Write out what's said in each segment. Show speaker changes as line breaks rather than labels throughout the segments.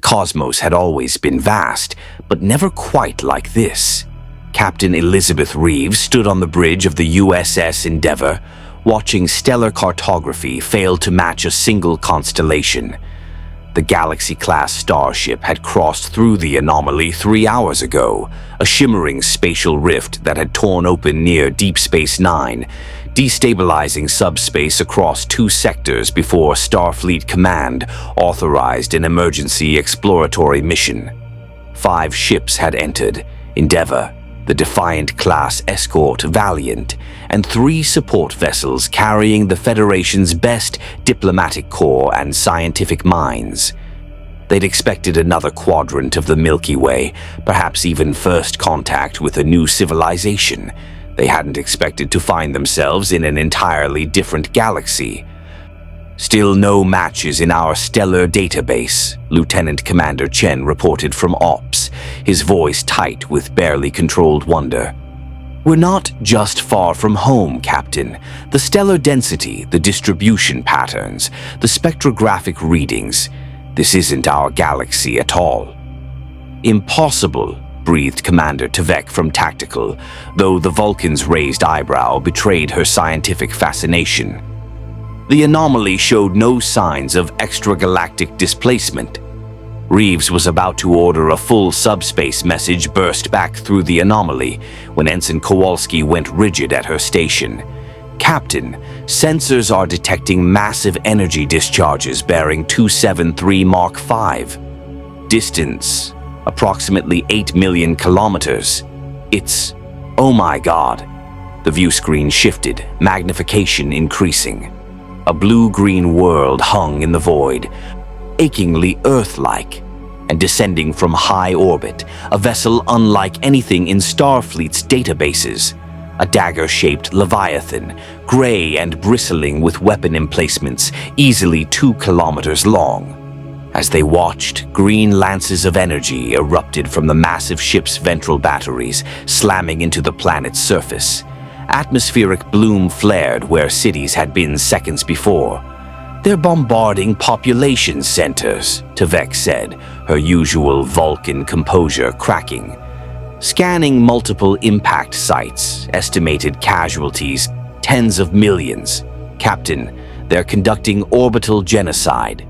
cosmos had always been vast, but never quite like this. Captain Elizabeth Reeves stood on the bridge of the USS Endeavour, watching stellar cartography fail to match a single constellation. The Galaxy-class starship had crossed through the anomaly 3 hours ago, a shimmering spatial rift that had torn open near Deep Space Nine, destabilizing subspace across 2 sectors before Starfleet Command authorized an emergency exploratory mission. 5 ships had entered: Endeavour, the Defiant-class escort Valiant, and 3 support vessels carrying the Federation's best diplomatic corps and scientific minds. They'd expected another quadrant of the Milky Way, perhaps even first contact with a new civilization. They hadn't expected to find themselves in an entirely different galaxy. "Still no matches in our stellar database," Lieutenant Commander Chen reported from Ops, his voice tight with barely controlled wonder. "We're not just far from home, Captain. The stellar density, the distribution patterns, the spectrographic readings. This isn't our galaxy at all." "Impossible," breathed Commander Tvek from Tactical, though the Vulcan's raised eyebrow betrayed her scientific fascination. The anomaly showed no signs of extragalactic displacement. Reeves was about to order a full subspace message burst back through the anomaly when Ensign Kowalski went rigid at her station. "Captain, sensors are detecting massive energy discharges bearing 273 Mark V. Distance, approximately 8 million kilometers. It's... oh my God." The view screen shifted, magnification increasing. A blue-green world hung in the void, achingly Earth-like, and descending from high orbit, a vessel unlike anything in Starfleet's databases. A dagger-shaped Leviathan, gray and bristling with weapon emplacements, easily 2 kilometers long. As they watched, green lances of energy erupted from the massive ship's ventral batteries, slamming into the planet's surface. Atmospheric bloom flared where cities had been seconds before. "They're bombarding population centers," Tvek said, her usual Vulcan composure cracking. Scanning multiple impact sites, estimated casualties, tens of millions. "Captain, they're conducting orbital genocide."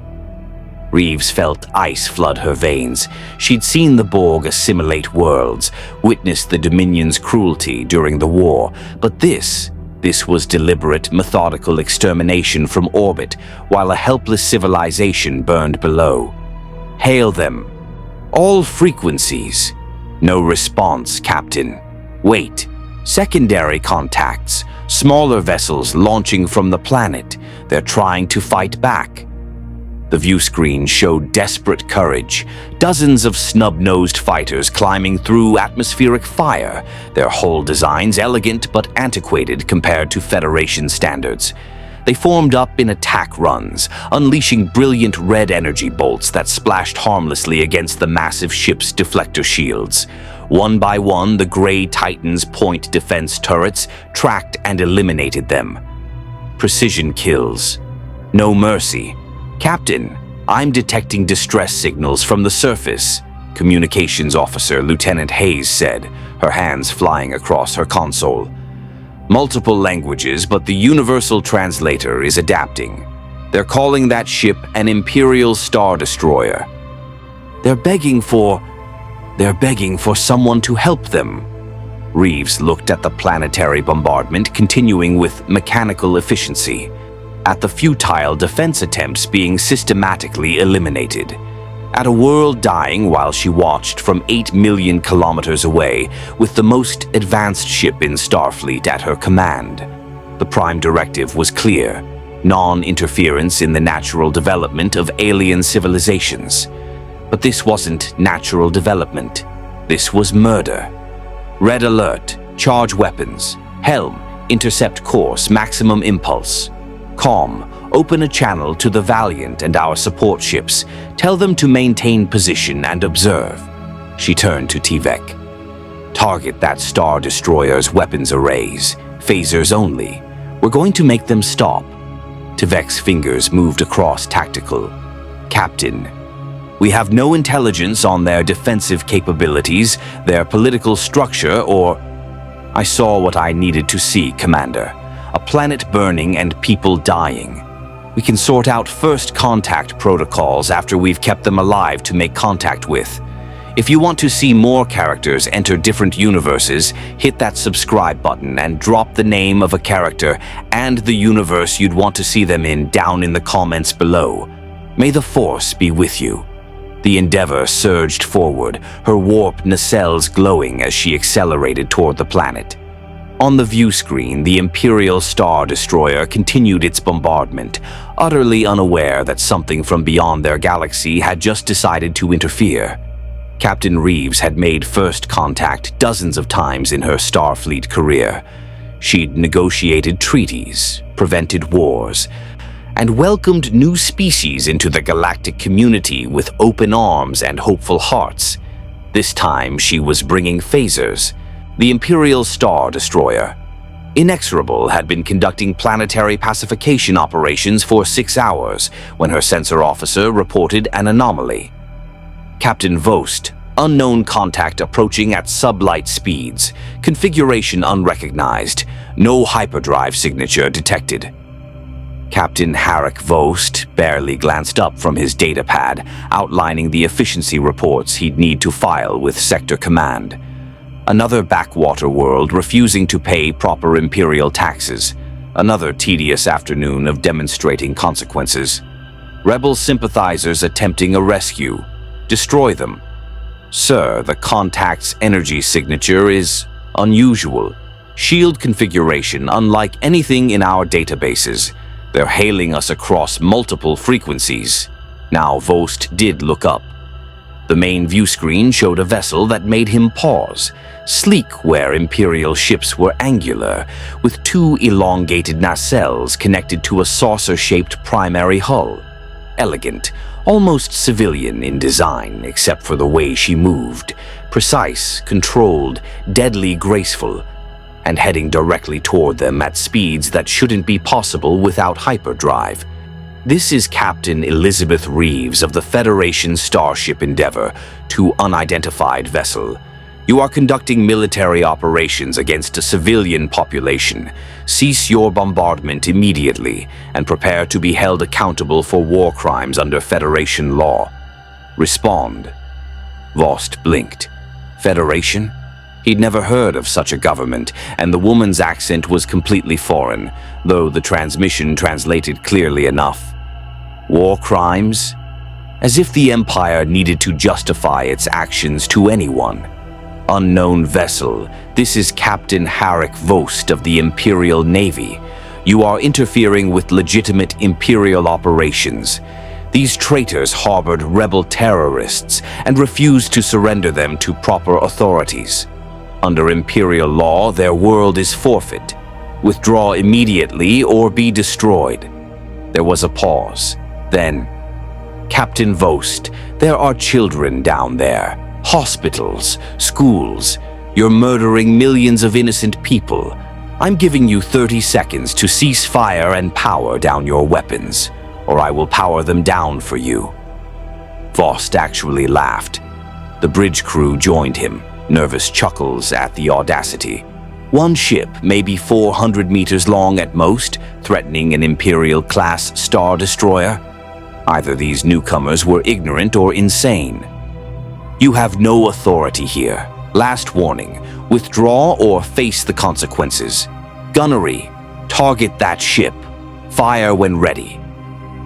Reeves felt ice flood her veins. She'd seen the Borg assimilate worlds, witnessed the Dominion's cruelty during the war, but this was deliberate, methodical extermination from orbit while a helpless civilization burned below. "Hail them. All frequencies." "No response, Captain." "Wait. Secondary contacts. Smaller vessels launching from the planet. They're trying to fight back." The view screen showed desperate courage. Dozens of snub-nosed fighters climbing through atmospheric fire, their hull designs elegant but antiquated compared to Federation standards. They formed up in attack runs, unleashing brilliant red energy bolts that splashed harmlessly against the massive ship's deflector shields. One by one, the gray Titan's point defense turrets tracked and eliminated them. Precision kills. No mercy. "Captain, I'm detecting distress signals from the surface," Communications Officer Lieutenant Hayes said, her hands flying across her console. "Multiple languages, but the universal translator is adapting. They're calling that ship an Imperial Star Destroyer. They're begging for someone to help them." Reeves looked at the planetary bombardment continuing with mechanical efficiency, at the futile defense attempts being systematically eliminated, at a world dying while she watched from 8 million kilometers away with the most advanced ship in Starfleet at her command. The Prime Directive was clear: non-interference in the natural development of alien civilizations. But this wasn't natural development. This was murder. "Red alert. Charge weapons. Helm. Intercept course. Maximum impulse. Com. Open a channel to the Valiant and our support ships. Tell them to maintain position and observe." She turned to Tvek. "Target that Star Destroyer's weapons arrays. Phasers only. We're going to make them stop." Tvek's fingers moved across Tactical. "Captain, We have no intelligence on their defensive capabilities, their political structure, or... I saw what I needed to see, Commander. A planet burning and people dying. We can sort out first contact protocols after we've kept them alive to make contact with. If you want to see more characters enter different universes, hit that subscribe button and drop the name of a character and the universe you'd want to see them in down in the comments below. May the Force be with you. The Endeavour surged forward, her warp nacelles glowing as she accelerated toward the planet. On the view screen, the Imperial Star Destroyer continued its bombardment, utterly unaware that something from beyond their galaxy had just decided to interfere. Captain Reeves had made first contact dozens of times in her Starfleet career. She'd negotiated treaties, prevented wars, and welcomed new species into the galactic community with open arms and hopeful hearts. This time she was bringing phasers. The Imperial Star Destroyer, Inexorable, had been conducting planetary pacification operations for 6 hours when her sensor officer reported an anomaly. Captain Vost, unknown contact approaching at sublight speeds, configuration unrecognized, no hyperdrive signature detected. Captain Harrick Vost barely glanced up from his datapad, outlining the efficiency reports he'd need to file with Sector Command. Another backwater world refusing to pay proper Imperial taxes. Another tedious afternoon of demonstrating consequences. Rebel sympathizers attempting a rescue. Destroy them. Sir, the contact's energy signature is unusual. Shield configuration unlike anything in our databases. They're hailing us across multiple frequencies. Now Vost did look up. The main view screen showed a vessel that made him pause, sleek where Imperial ships were angular, with 2 elongated nacelles connected to a saucer-shaped primary hull. Elegant, almost civilian in design, except for the way she moved. Precise, controlled, deadly graceful, and heading directly toward them at speeds that shouldn't be possible without hyperdrive. This is Captain Elizabeth Reeves of the Federation Starship Endeavour, to unidentified vessel. You are conducting military operations against a civilian population. Cease your bombardment immediately and prepare to be held accountable for war crimes under Federation law. Respond. Vost blinked. Federation? He'd never heard of such a government, and the woman's accent was completely foreign, though the transmission translated clearly enough. War crimes? As if the Empire needed to justify its actions to anyone. Unknown vessel, this is Captain Harrick Vost of the Imperial Navy. You are interfering with legitimate Imperial operations. These traitors harbored rebel terrorists and refused to surrender them to proper authorities. Under Imperial law, their world is forfeit. Withdraw immediately or be destroyed. There was a pause. Then, Captain Vost, there are children down there. Hospitals, schools. You're murdering millions of innocent people. I'm giving you 30 seconds to cease fire and power down your weapons, or I will power them down for you. Vost actually laughed. The bridge crew joined him, nervous chuckles at the audacity. One ship, maybe 400 meters long at most, threatening an Imperial-class Star Destroyer. Either these newcomers were ignorant or insane. You have no authority here. Last warning. Withdraw or face the consequences. Gunnery. Target that ship. Fire when ready.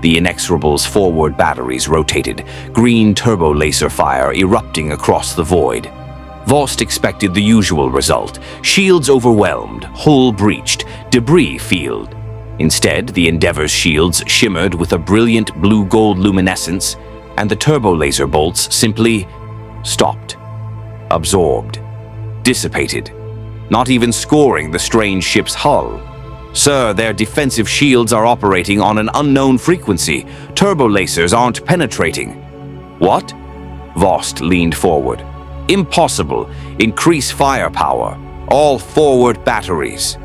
The Inexorable's forward batteries rotated, green turbo laser fire erupting across the void. Vost expected the usual result. Shields overwhelmed, hull breached, debris field. Instead, the Endeavour's shields shimmered with a brilliant blue-gold luminescence, and the turbo laser bolts simply stopped, absorbed, dissipated, not even scoring the strange ship's hull. Sir, their defensive shields are operating on an unknown frequency. Turbo lasers aren't penetrating. What? Vost leaned forward. Impossible. Increase firepower. All forward batteries.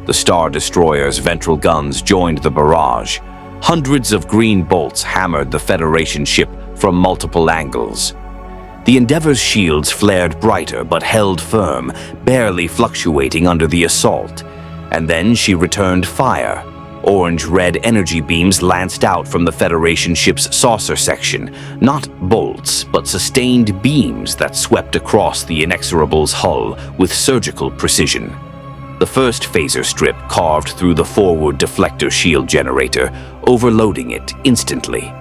The Star Destroyer's ventral guns joined the barrage. Hundreds of green bolts hammered the Federation ship from multiple angles. The Endeavor's shields flared brighter but held firm, barely fluctuating under the assault. And then she returned fire. Orange-red energy beams lanced out from the Federation ship's saucer section, not bolts, but sustained beams that swept across the Inexorable's hull with surgical precision. The first phaser strip carved through the forward deflector shield generator, overloading it instantly.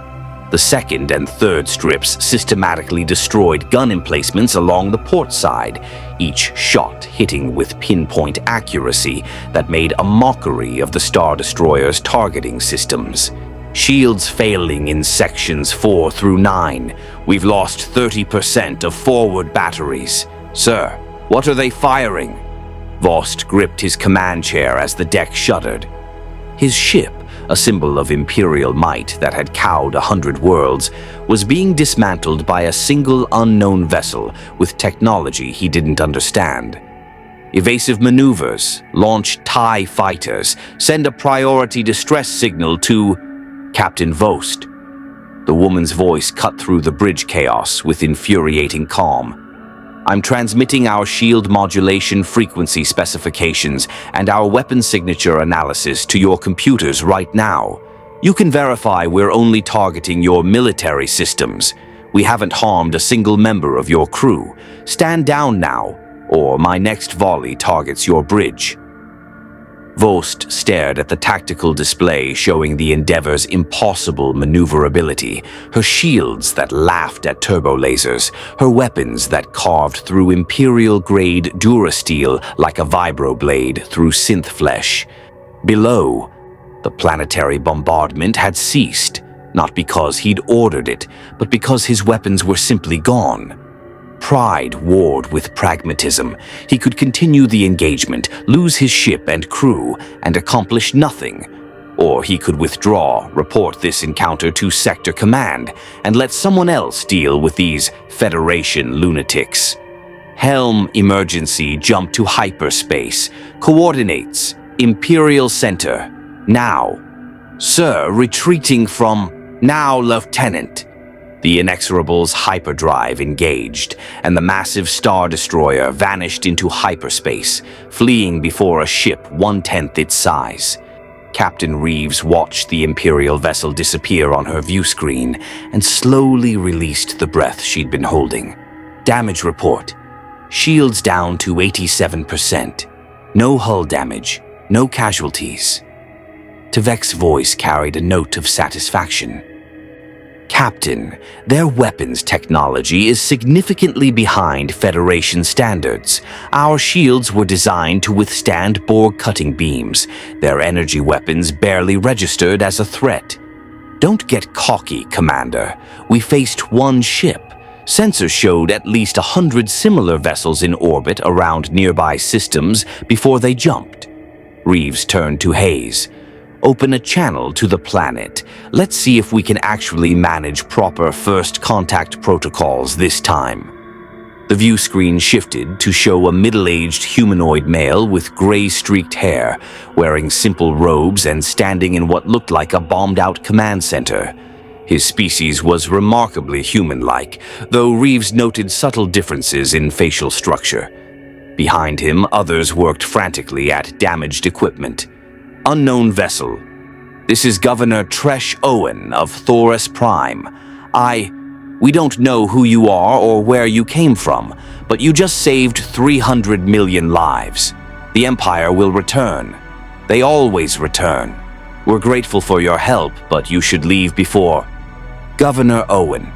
The second and third strips systematically destroyed gun emplacements along the port side, each shot hitting with pinpoint accuracy that made a mockery of the Star Destroyer's targeting systems. Shields failing in sections 4 through 9. We've lost 30% of forward batteries. Sir, what are they firing? Vost gripped his command chair as the deck shuddered. His ship, a symbol of imperial might that had cowed 100 worlds, was being dismantled by a single unknown vessel with technology he didn't understand. Evasive maneuvers, launch TIE fighters, send a priority distress signal to Captain Vost. The woman's voice cut through the bridge chaos with infuriating calm. I'm transmitting our shield modulation frequency specifications and our weapon signature analysis to your computers right now. You can verify we're only targeting your military systems. We haven't harmed a single member of your crew. Stand down now, or my next volley targets your bridge. Vost stared at the tactical display showing the Endeavor's impossible maneuverability, her shields that laughed at turbo lasers, her weapons that carved through Imperial-grade Durasteel like a vibroblade through synth flesh. Below, the planetary bombardment had ceased, not because he'd ordered it, but because his weapons were simply gone. Pride warred with pragmatism. He could continue the engagement, lose his ship and crew, and accomplish nothing. Or he could withdraw, report this encounter to Sector Command, and let someone else deal with these Federation lunatics. Helm emergency jump to hyperspace. Coordinates, Imperial Center. Now. Sir, retreating from... Now, Lieutenant. The Inexorable's hyperdrive engaged, and the massive Star Destroyer vanished into hyperspace, fleeing before a ship 1/10 its size. Captain Reeves watched the Imperial vessel disappear on her view screen and slowly released the breath she'd been holding. Damage report. Shields down to 87%. No hull damage, no casualties. Tvek's voice carried a note of satisfaction. Captain, their weapons technology is significantly behind Federation standards. Our shields were designed to withstand Borg cutting beams, their energy weapons barely registered as a threat. Don't get cocky, Commander. We faced one ship. Sensors showed at least 100 similar vessels in orbit around nearby systems before they jumped. Reeves turned to Hayes. Open a channel to the planet. Let's see if we can actually manage proper first contact protocols this time. The view screen shifted to show a middle-aged humanoid male with gray-streaked hair, wearing simple robes and standing in what looked like a bombed-out command center. His species was remarkably human-like, though Reeves noted subtle differences in facial structure. Behind him, others worked frantically at damaged equipment. Unknown vessel. This is Governor Tresh Owen of Thoris Prime. We don't know who you are or where you came from, but you just saved 300 million lives. The Empire will return. They always return. We're grateful for your help, but you should leave before. Governor Owen,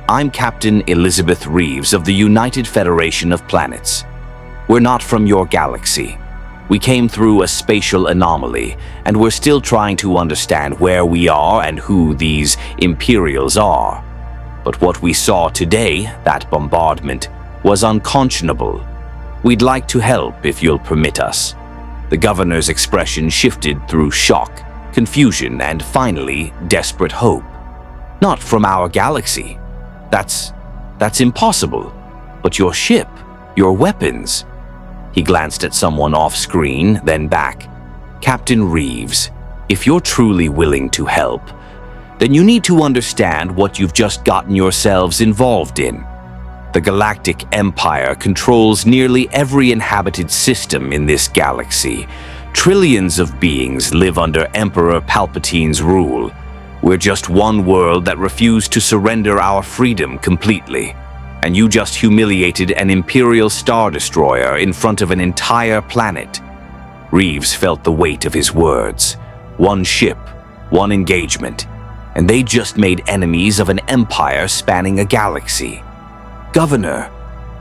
I'm Captain Elizabeth Reeves of the United Federation of Planets. We're not from your galaxy. We came through a spatial anomaly, and we're still trying to understand where we are and who these Imperials are. But what we saw today, that bombardment, was unconscionable. We'd like to help if you'll permit us. The governor's expression shifted through shock, confusion, and finally, desperate hope. Not from our galaxy. That's impossible. But your ship, your weapons... He glanced at someone off-screen, then back. Captain Reeves, if you're truly willing to help, then you need to understand what you've just gotten yourselves involved in. The Galactic Empire controls nearly every inhabited system in this galaxy. Trillions of beings live under Emperor Palpatine's rule. We're just one world that refused to surrender our freedom completely. And you just humiliated an Imperial Star Destroyer in front of an entire planet. Reeves felt the weight of his words. One ship, one engagement, and they just made enemies of an empire spanning a galaxy. Governor,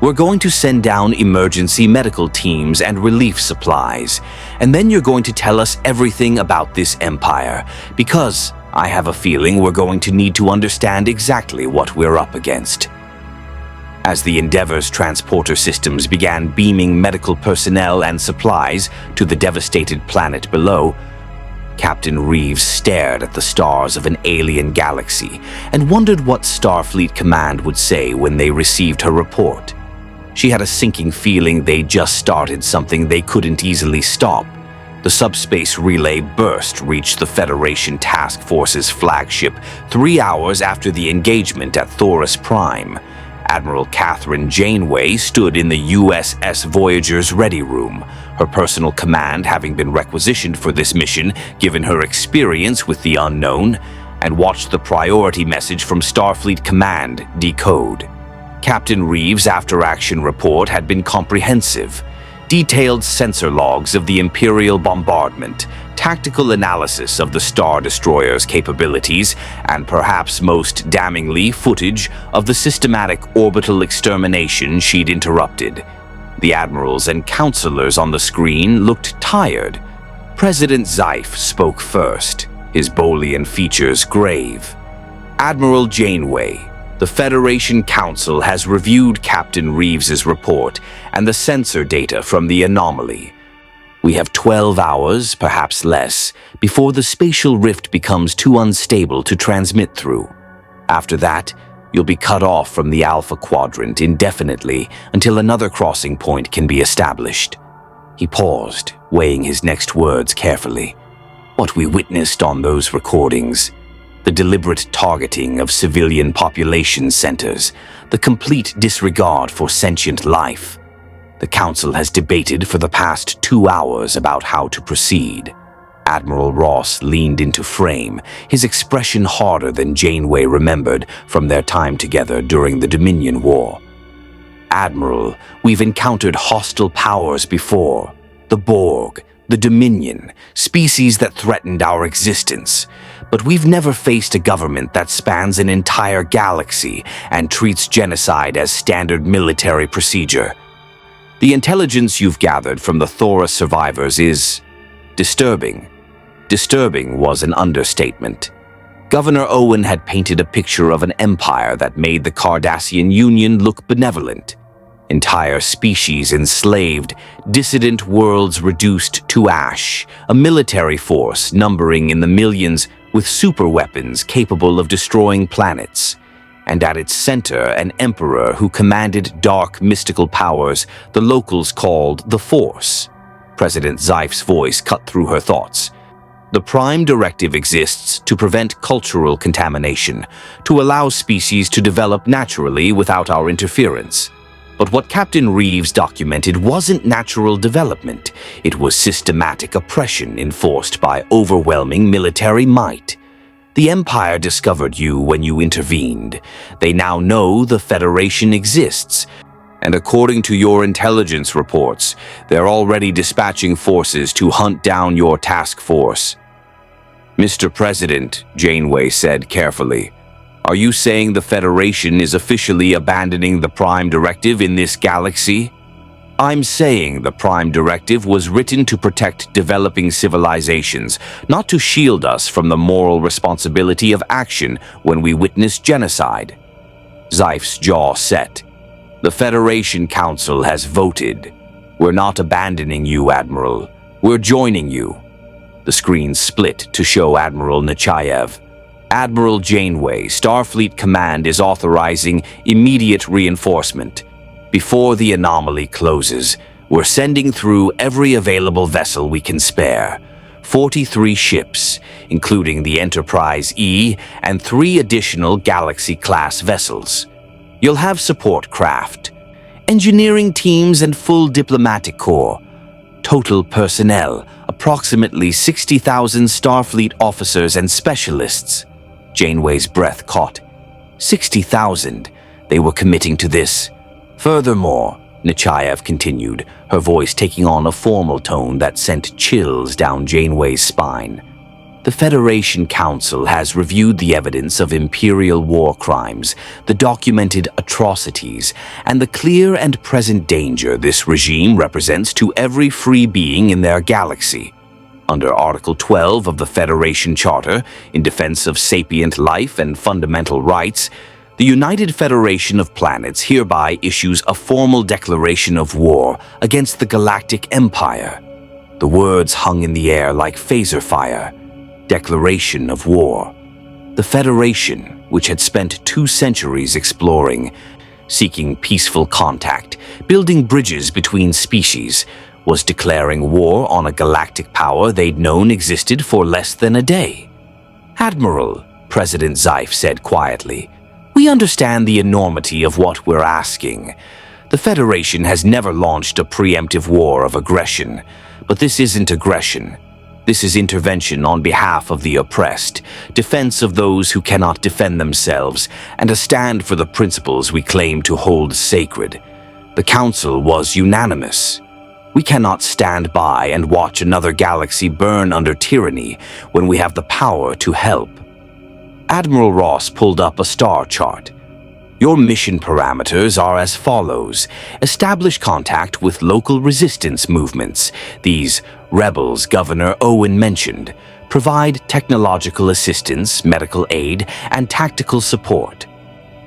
we're going to send down emergency medical teams and relief supplies, and then you're going to tell us everything about this empire, because I have a feeling we're going to need to understand exactly what we're up against. As the Endeavor's transporter systems began beaming medical personnel and supplies to the devastated planet below, Captain Reeves stared at the stars of an alien galaxy and wondered what Starfleet Command would say when they received her report. She had a sinking feeling they'd just started something they couldn't easily stop. The subspace relay burst reached the Federation Task Force's flagship 3 hours after the engagement at Thoris Prime. Admiral Catherine Janeway stood in the USS Voyager's ready room, her personal command having been requisitioned for this mission given her experience with the unknown, and watched the priority message from Starfleet Command decode. Captain Reeves' after-action report had been comprehensive. Detailed sensor logs of the Imperial bombardment, tactical analysis of the Star Destroyer's capabilities, and perhaps most damningly, footage of the systematic orbital extermination she'd interrupted. The admirals and counselors on the screen looked tired. President Zeif spoke first, his Bolian features grave. Admiral Janeway, the Federation Council has reviewed Captain Reeves's report and the sensor data from the anomaly. We have 12 hours, perhaps less, before the spatial rift becomes too unstable to transmit through. After that, you'll be cut off from the Alpha Quadrant indefinitely until another crossing point can be established. He paused, weighing his next words carefully. What we witnessed on those recordings, the deliberate targeting of civilian population centers, the complete disregard for sentient life. The Council has debated for the past 2 hours about how to proceed. Admiral Ross leaned into frame, his expression harder than Janeway remembered from their time together during the Dominion War. Admiral, we've encountered hostile powers before. The Borg, the Dominion, species that threatened our existence. But we've never faced a government that spans an entire galaxy and treats genocide as standard military procedure. The intelligence you've gathered from the Thoris survivors is disturbing. Disturbing was an understatement. Governor Owen had painted a picture of an empire that made the Cardassian Union look benevolent. Entire species enslaved, dissident worlds reduced to ash, a military force numbering in the millions with superweapons capable of destroying planets. And at its center, an emperor who commanded dark mystical powers the locals called the Force. President Zeif's voice cut through her thoughts. The Prime Directive exists to prevent cultural contamination, to allow species to develop naturally without our interference. But what Captain Reeves documented wasn't natural development. It was systematic oppression enforced by overwhelming military might. The Empire discovered you when you intervened. They now know the Federation exists. And according to your intelligence reports, they're already dispatching forces to hunt down your task force. Mr. President, Janeway said carefully, are you saying the Federation is officially abandoning the Prime Directive in this galaxy? I'm saying the Prime Directive was written to protect developing civilizations, not to shield us from the moral responsibility of action when we witness genocide. Zeif's jaw set. The Federation Council has voted. We're not abandoning you, Admiral. We're joining you. The screen split to show Admiral Nechayev. Admiral Janeway, Starfleet Command is authorizing immediate reinforcement. Before the anomaly closes, we're sending through every available vessel we can spare. 43 ships, including the Enterprise E and 3 additional Galaxy-class vessels. You'll have support craft, engineering teams, and full diplomatic corps. Total personnel, approximately 60,000 Starfleet officers and specialists. Janeway's breath caught. 60,000. They were committing to this. Furthermore, Nechayev continued, her voice taking on a formal tone that sent chills down Janeway's spine. The Federation Council has reviewed the evidence of Imperial war crimes, the documented atrocities, and the clear and present danger this regime represents to every free being in their galaxy. Under Article 12 of the Federation Charter, in defense of sapient life and fundamental rights, the United Federation of Planets hereby issues a formal declaration of war against the Galactic Empire. The words hung in the air like phaser fire. Declaration of war. The Federation, which had spent 2 centuries exploring, seeking peaceful contact, building bridges between species, was declaring war on a galactic power they'd known existed for less than a day. "Admiral," President Zeif said quietly, "we understand the enormity of what we're asking. The Federation has never launched a preemptive war of aggression, but this isn't aggression. This is intervention on behalf of the oppressed, defense of those who cannot defend themselves, and a stand for the principles we claim to hold sacred." The Council was unanimous. We cannot stand by and watch another galaxy burn under tyranny when we have the power to help. Admiral Ross pulled up a star chart. Your mission parameters are as follows. Establish contact with local resistance movements. These rebels Governor Owen mentioned. Provide technological assistance, medical aid, and tactical support.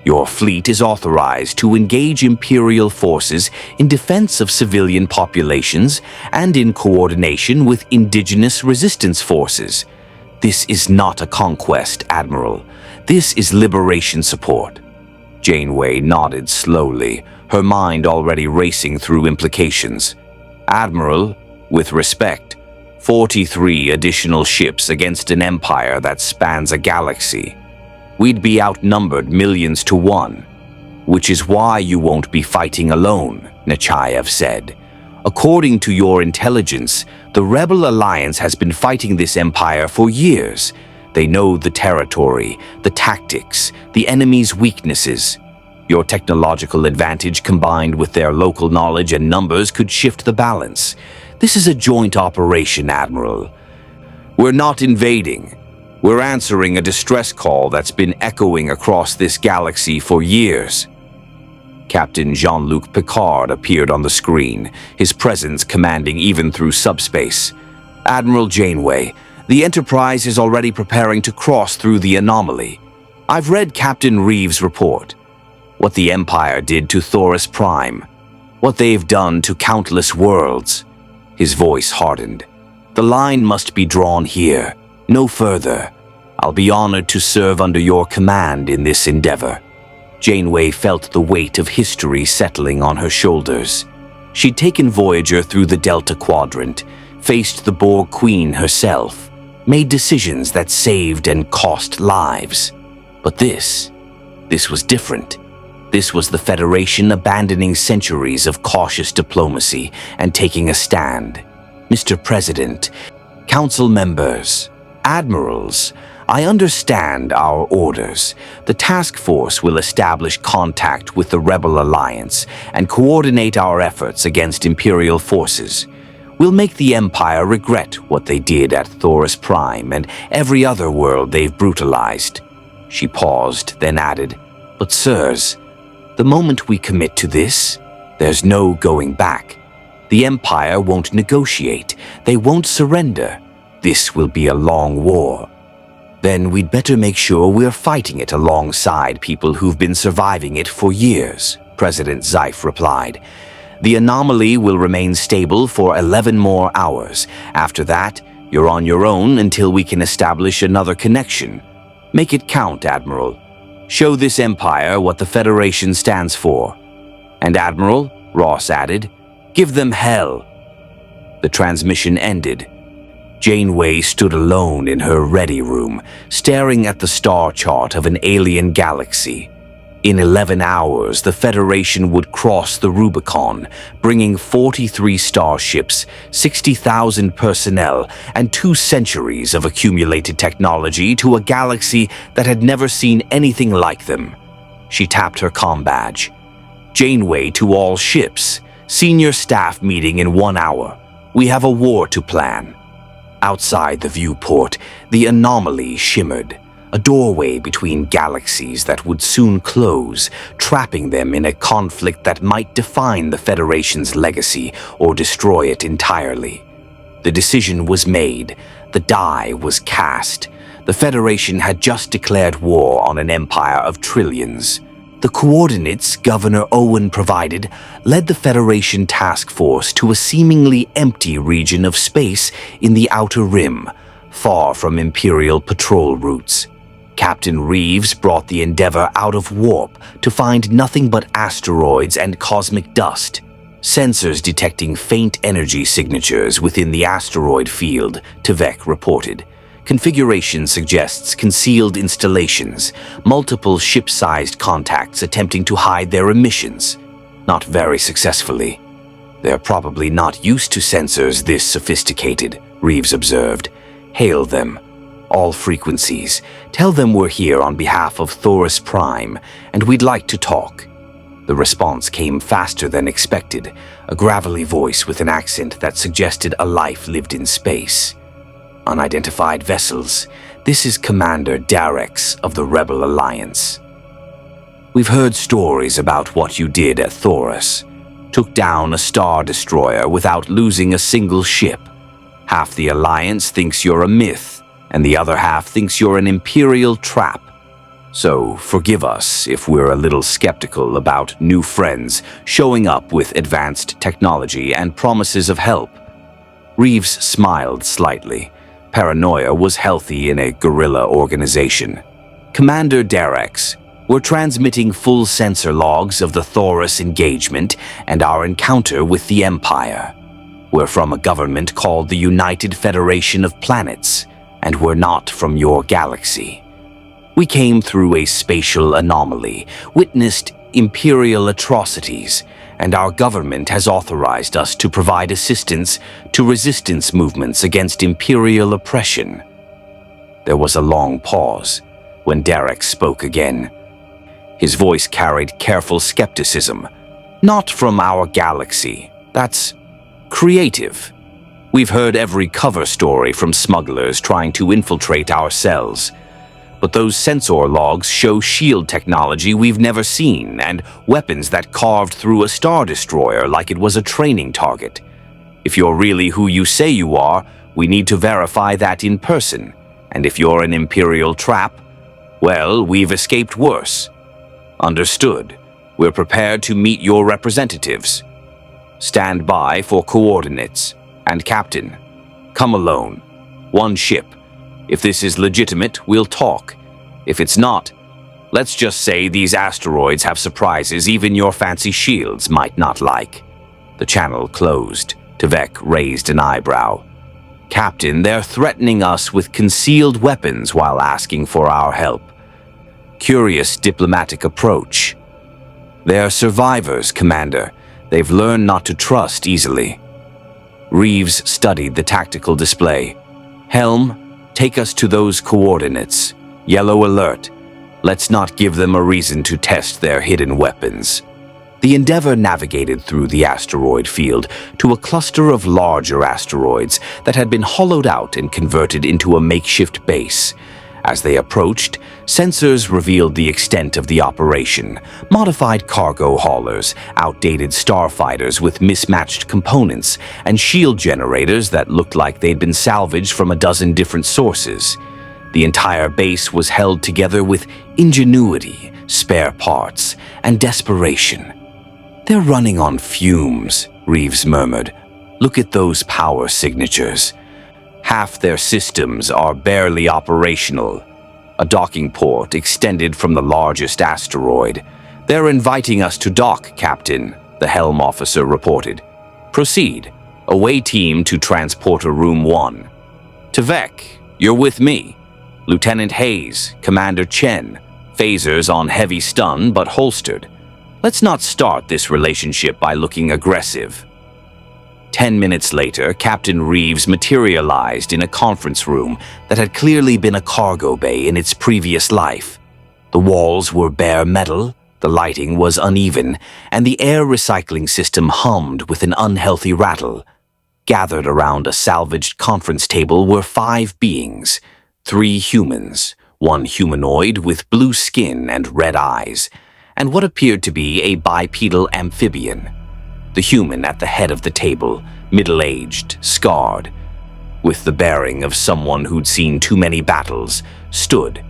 Your fleet is authorized to engage Imperial forces in defense of civilian populations and in coordination with indigenous resistance forces. This is not a conquest, Admiral. This is liberation support. Janeway nodded slowly, her mind already racing through implications. Admiral, with respect, 43 additional ships against an empire that spans a galaxy. We'd be outnumbered millions to 1, which is why you won't be fighting alone, Nechayev said. According to your intelligence, the Rebel Alliance has been fighting this empire for years. They know the territory, the tactics, the enemy's weaknesses. Your technological advantage combined with their local knowledge and numbers could shift the balance. This is a joint operation, Admiral. We're not invading. We're answering a distress call that's been echoing across this galaxy for years. Captain Jean-Luc Picard appeared on the screen, his presence commanding even through subspace. Admiral Janeway, the Enterprise is already preparing to cross through the anomaly. I've read Captain Reeves' report. What the Empire did to Thoris Prime. What they've done to countless worlds. His voice hardened. The line must be drawn here, no further. I'll be honored to serve under your command in this endeavor. Janeway felt the weight of history settling on her shoulders. She'd taken Voyager through the Delta Quadrant, faced the Borg Queen herself, made decisions that saved and cost lives. But this was different. This was the Federation abandoning centuries of cautious diplomacy and taking a stand. Mr. President, Council members, Admirals, I understand our orders. The task force will establish contact with the Rebel Alliance and coordinate our efforts against Imperial forces. We'll make the Empire regret what they did at Thoris Prime and every other world they've brutalized. She paused, then added, But sirs, the moment we commit to this, there's no going back. The Empire won't negotiate. They won't surrender. This will be a long war. Then we'd better make sure we're fighting it alongside people who've been surviving it for years, President Zeif replied. The anomaly will remain stable for 11 more hours. After that, you're on your own until we can establish another connection. Make it count, Admiral. Show this empire what the Federation stands for. And Admiral, Ross added, give them hell. The transmission ended. Janeway stood alone in her ready room, staring at the star chart of an alien galaxy. In 11 hours, the Federation would cross the Rubicon, bringing 43 starships, 60,000 personnel, and 2 centuries of accumulated technology to a galaxy that had never seen anything like them. She tapped her comm badge. "Janeway to all ships. Senior staff meeting in 1 hour. We have a war to plan." Outside the viewport, the anomaly shimmered, a doorway between galaxies that would soon close, trapping them in a conflict that might define the Federation's legacy or destroy it entirely. The decision was made. The die was cast. The Federation had just declared war on an empire of trillions. The coordinates Governor Owen provided led the Federation task force to a seemingly empty region of space in the Outer Rim, far from Imperial patrol routes. Captain Reeves brought the Endeavour out of warp to find nothing but asteroids and cosmic dust. Sensors detecting faint energy signatures within the asteroid field, Tvek reported. Configuration suggests concealed installations, multiple ship-sized contacts attempting to hide their emissions. Not very successfully. They're probably not used to sensors this sophisticated, Reeves observed. Hail them. All frequencies. Tell them we're here on behalf of Thoris Prime, and we'd like to talk. The response came faster than expected, a gravelly voice with an accent that suggested a life lived in space. "Unidentified vessels. This is Commander Darex of the Rebel Alliance. We've heard stories about what you did at Thoris. Took down a Star Destroyer without losing a single ship. Half the Alliance thinks you're a myth, and the other half thinks you're an Imperial trap. So forgive us if we're a little skeptical about new friends showing up with advanced technology and promises of help." Reeves smiled slightly. Paranoia was healthy in a guerrilla organization. "Commander Darex, we're transmitting full sensor logs of the Thoris engagement and our encounter with the Empire. We're from a government called the United Federation of Planets, and we're not from your galaxy. We came through a spatial anomaly, witnessed Imperial atrocities, and our government has authorized us to provide assistance to resistance movements against Imperial oppression." There was a long pause when Derek spoke again. His voice carried careful skepticism. "Not from our galaxy. That's creative. We've heard every cover story from smugglers trying to infiltrate our cells. But those sensor logs show shield technology we've never seen and weapons that carved through a Star Destroyer like it was a training target. If you're really who you say you are, we need to verify that in person. And if you're an Imperial trap, well, we've escaped worse. Understood. We're prepared to meet your representatives. Stand by for coordinates. And Captain, come alone. One ship. If this is legitimate, we'll talk. If it's not, let's just say these asteroids have surprises even your fancy shields might not like." The channel closed. Tvek raised an eyebrow. "Captain, they're threatening us with concealed weapons while asking for our help. Curious diplomatic approach." "They're survivors, Commander. They've learned not to trust easily." Reeves studied the tactical display. "Helm, take us to those coordinates. Yellow alert. Let's not give them a reason to test their hidden weapons." The Endeavour navigated through the asteroid field to a cluster of larger asteroids that had been hollowed out and converted into a makeshift base. As they approached, sensors revealed the extent of the operation. Modified cargo haulers, outdated starfighters with mismatched components, and shield generators that looked like they'd been salvaged from a dozen different sources. The entire base was held together with ingenuity, spare parts, and desperation. "They're running on fumes," Reeves murmured. "Look at those power signatures. Half their systems are barely operational. A docking port extended from the largest asteroid. They're inviting us to dock, Captain," the helm officer reported. "Proceed. Away team to Transporter Room 1. Tvek, you're with me. Lieutenant Hayes, Commander Chen, phasers on heavy stun but holstered. Let's not start this relationship by looking aggressive. 10 minutes later, Captain Reeves materialized in a conference room that had clearly been a cargo bay in its previous life. The walls were bare metal, the lighting was uneven, and the air recycling system hummed with an unhealthy rattle. Gathered around a salvaged conference table were 5 beings, 3 humans, 1 humanoid with blue skin and red eyes, and what appeared to be a bipedal amphibian. The human at the head of the table, middle-aged, scarred, with the bearing of someone who'd seen too many battles, stood.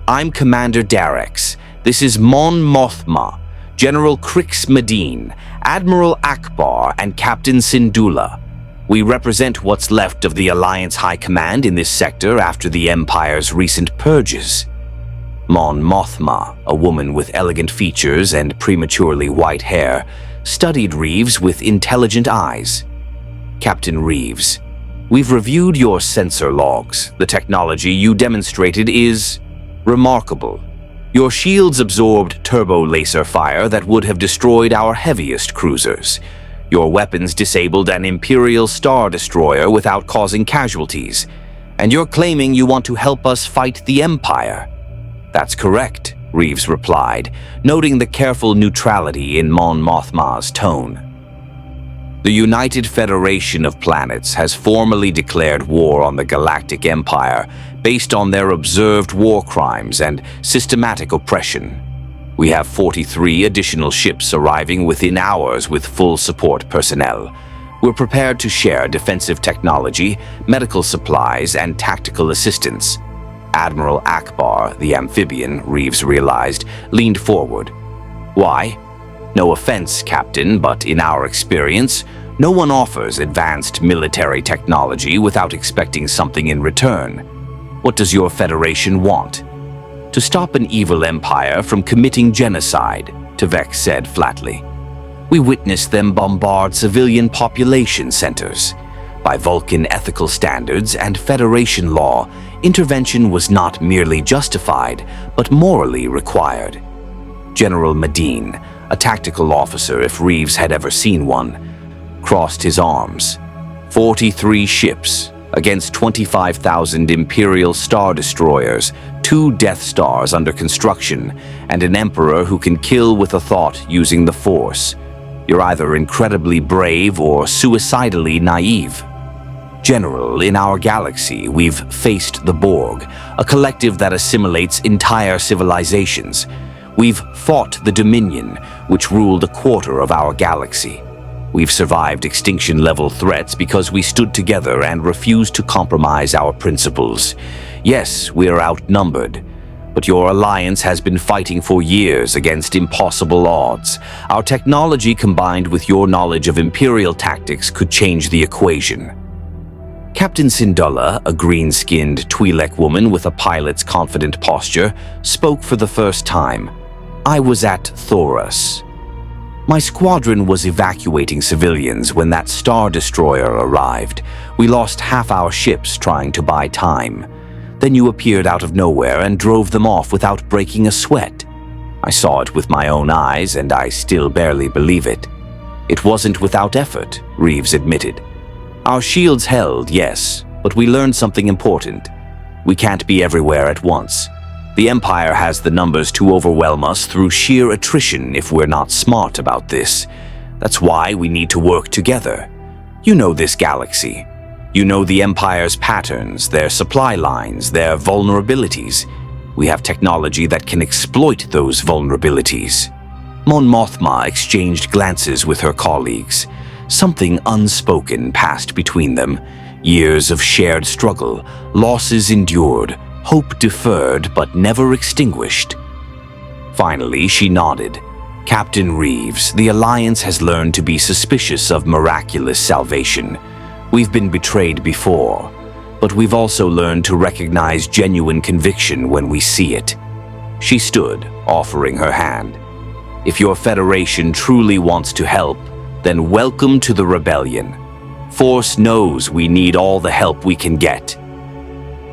"I'm Commander Darex. This is Mon Mothma, General Crix Medine, Admiral Akbar, and Captain Syndulla. We represent what's left of the Alliance High Command in this sector after the Empire's recent purges." Mon Mothma, a woman with elegant features and prematurely white hair, studied Reeves with intelligent eyes. "Captain Reeves, we've reviewed your sensor logs. The technology you demonstrated is remarkable. Your shields absorbed turbo laser fire that would have destroyed our heaviest cruisers. Your weapons disabled an Imperial Star Destroyer without causing casualties. And you're claiming you want to help us fight the Empire." "That's correct," Reeves replied, noting the careful neutrality in Mon Mothma's tone. "The United Federation of Planets has formally declared war on the Galactic Empire based on their observed war crimes and systematic oppression. We have 43 additional ships arriving within hours with full support personnel. We're prepared to share defensive technology, medical supplies, and tactical assistance." Admiral Akbar, the amphibian, Reeves realized, leaned forward. "Why? No offense, Captain, but in our experience, no one offers advanced military technology without expecting something in return. What does your Federation want?" "To stop an evil empire from committing genocide," Tvek said flatly. "We witnessed them bombard civilian population centers. By Vulcan ethical standards and Federation law, intervention was not merely justified, but morally required." General Medine, a tactical officer if Reeves had ever seen one, crossed his arms. 43 ships against 25,000 Imperial Star Destroyers, 2 Death Stars under construction, and an Emperor who can kill with a thought using the Force. You're either incredibly brave or suicidally naive. "General, in our galaxy, we've faced the Borg, a collective that assimilates entire civilizations. We've fought the Dominion, which ruled a quarter of our galaxy. We've survived extinction-level threats because we stood together and refused to compromise our principles. Yes, we're outnumbered, but your alliance has been fighting for years against impossible odds. Our technology combined with your knowledge of Imperial tactics could change the equation." Captain Syndulla, a green-skinned Twi'lek woman with a pilot's confident posture, spoke for the first time. "I was at Thoros. My squadron was evacuating civilians when that Star Destroyer arrived. We lost half our ships trying to buy time. Then you appeared out of nowhere and drove them off without breaking a sweat. I saw it with my own eyes, and I still barely believe it." "It wasn't without effort," Reeves admitted. "Our shields held, yes, but we learned something important. We can't be everywhere at once. The Empire has the numbers to overwhelm us through sheer attrition if we're not smart about this. That's why we need to work together. You know this galaxy. You know the Empire's patterns, their supply lines, their vulnerabilities. We have technology that can exploit those vulnerabilities." Mon Mothma exchanged glances with her colleagues. Something unspoken passed between them. Years of shared struggle, losses endured, hope deferred but never extinguished. Finally, she nodded. "Captain Reeves, the Alliance has learned to be suspicious of miraculous salvation. We've been betrayed before, but we've also learned to recognize genuine conviction when we see it." She stood, offering her hand. "If your Federation truly wants to help, then welcome to the rebellion. Force knows we need all the help we can get.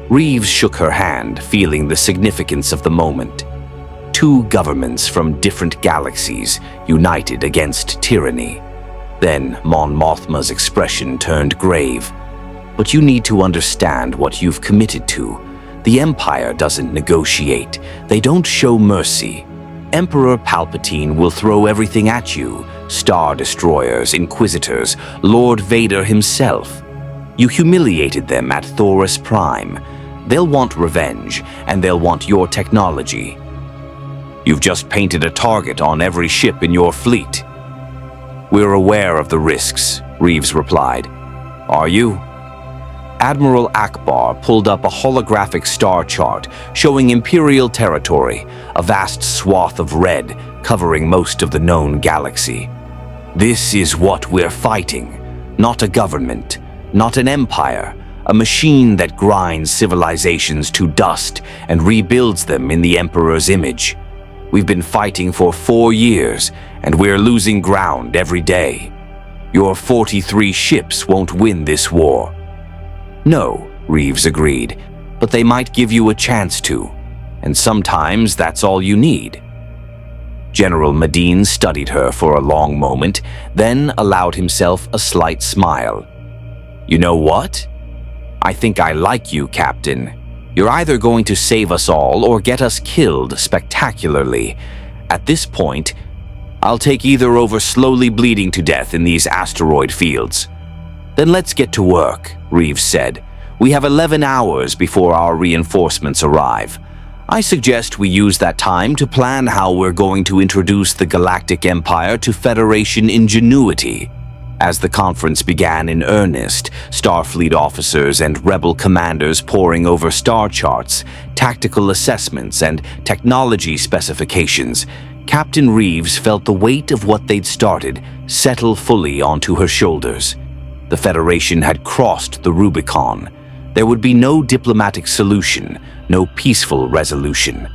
Reeves shook her hand, feeling the significance of the moment. Two governments from different galaxies united against tyranny. Then Mon Mothma's expression turned grave. But you need to understand what you've committed to. The Empire doesn't negotiate. They don't show mercy. Emperor Palpatine will throw everything at you. Star Destroyers, Inquisitors, Lord Vader himself. You humiliated them at Thoris Prime. They'll want revenge, and they'll want your technology. You've just painted a target on every ship in your fleet. We're aware of the risks, Reeves replied. Are you? Admiral Akbar pulled up a holographic star chart showing Imperial territory, a vast swath of red covering most of the known galaxy. This is what we're fighting. Not a government, not an empire, a machine that grinds civilizations to dust and rebuilds them in the Emperor's image. We've been fighting for 4 years, and we're losing ground every day. Your 43 ships won't win this war. No, Reeves agreed, but they might give you a chance to, and sometimes that's all you need. General Medine studied her for a long moment, then allowed himself a slight smile. You know what? I think I like you, Captain. You're either going to save us all or get us killed spectacularly. At this point, I'll take either over slowly bleeding to death in these asteroid fields. Then let's get to work, Reeves said. We have 11 hours before our reinforcements arrive. I suggest we use that time to plan how we're going to introduce the Galactic Empire to Federation ingenuity. As the conference began in earnest, Starfleet officers and Rebel commanders poring over star charts, tactical assessments, and technology specifications, Captain Reeves felt the weight of what they'd started settle fully onto her shoulders. The Federation had crossed the Rubicon. There would be no diplomatic solution, no peaceful resolution.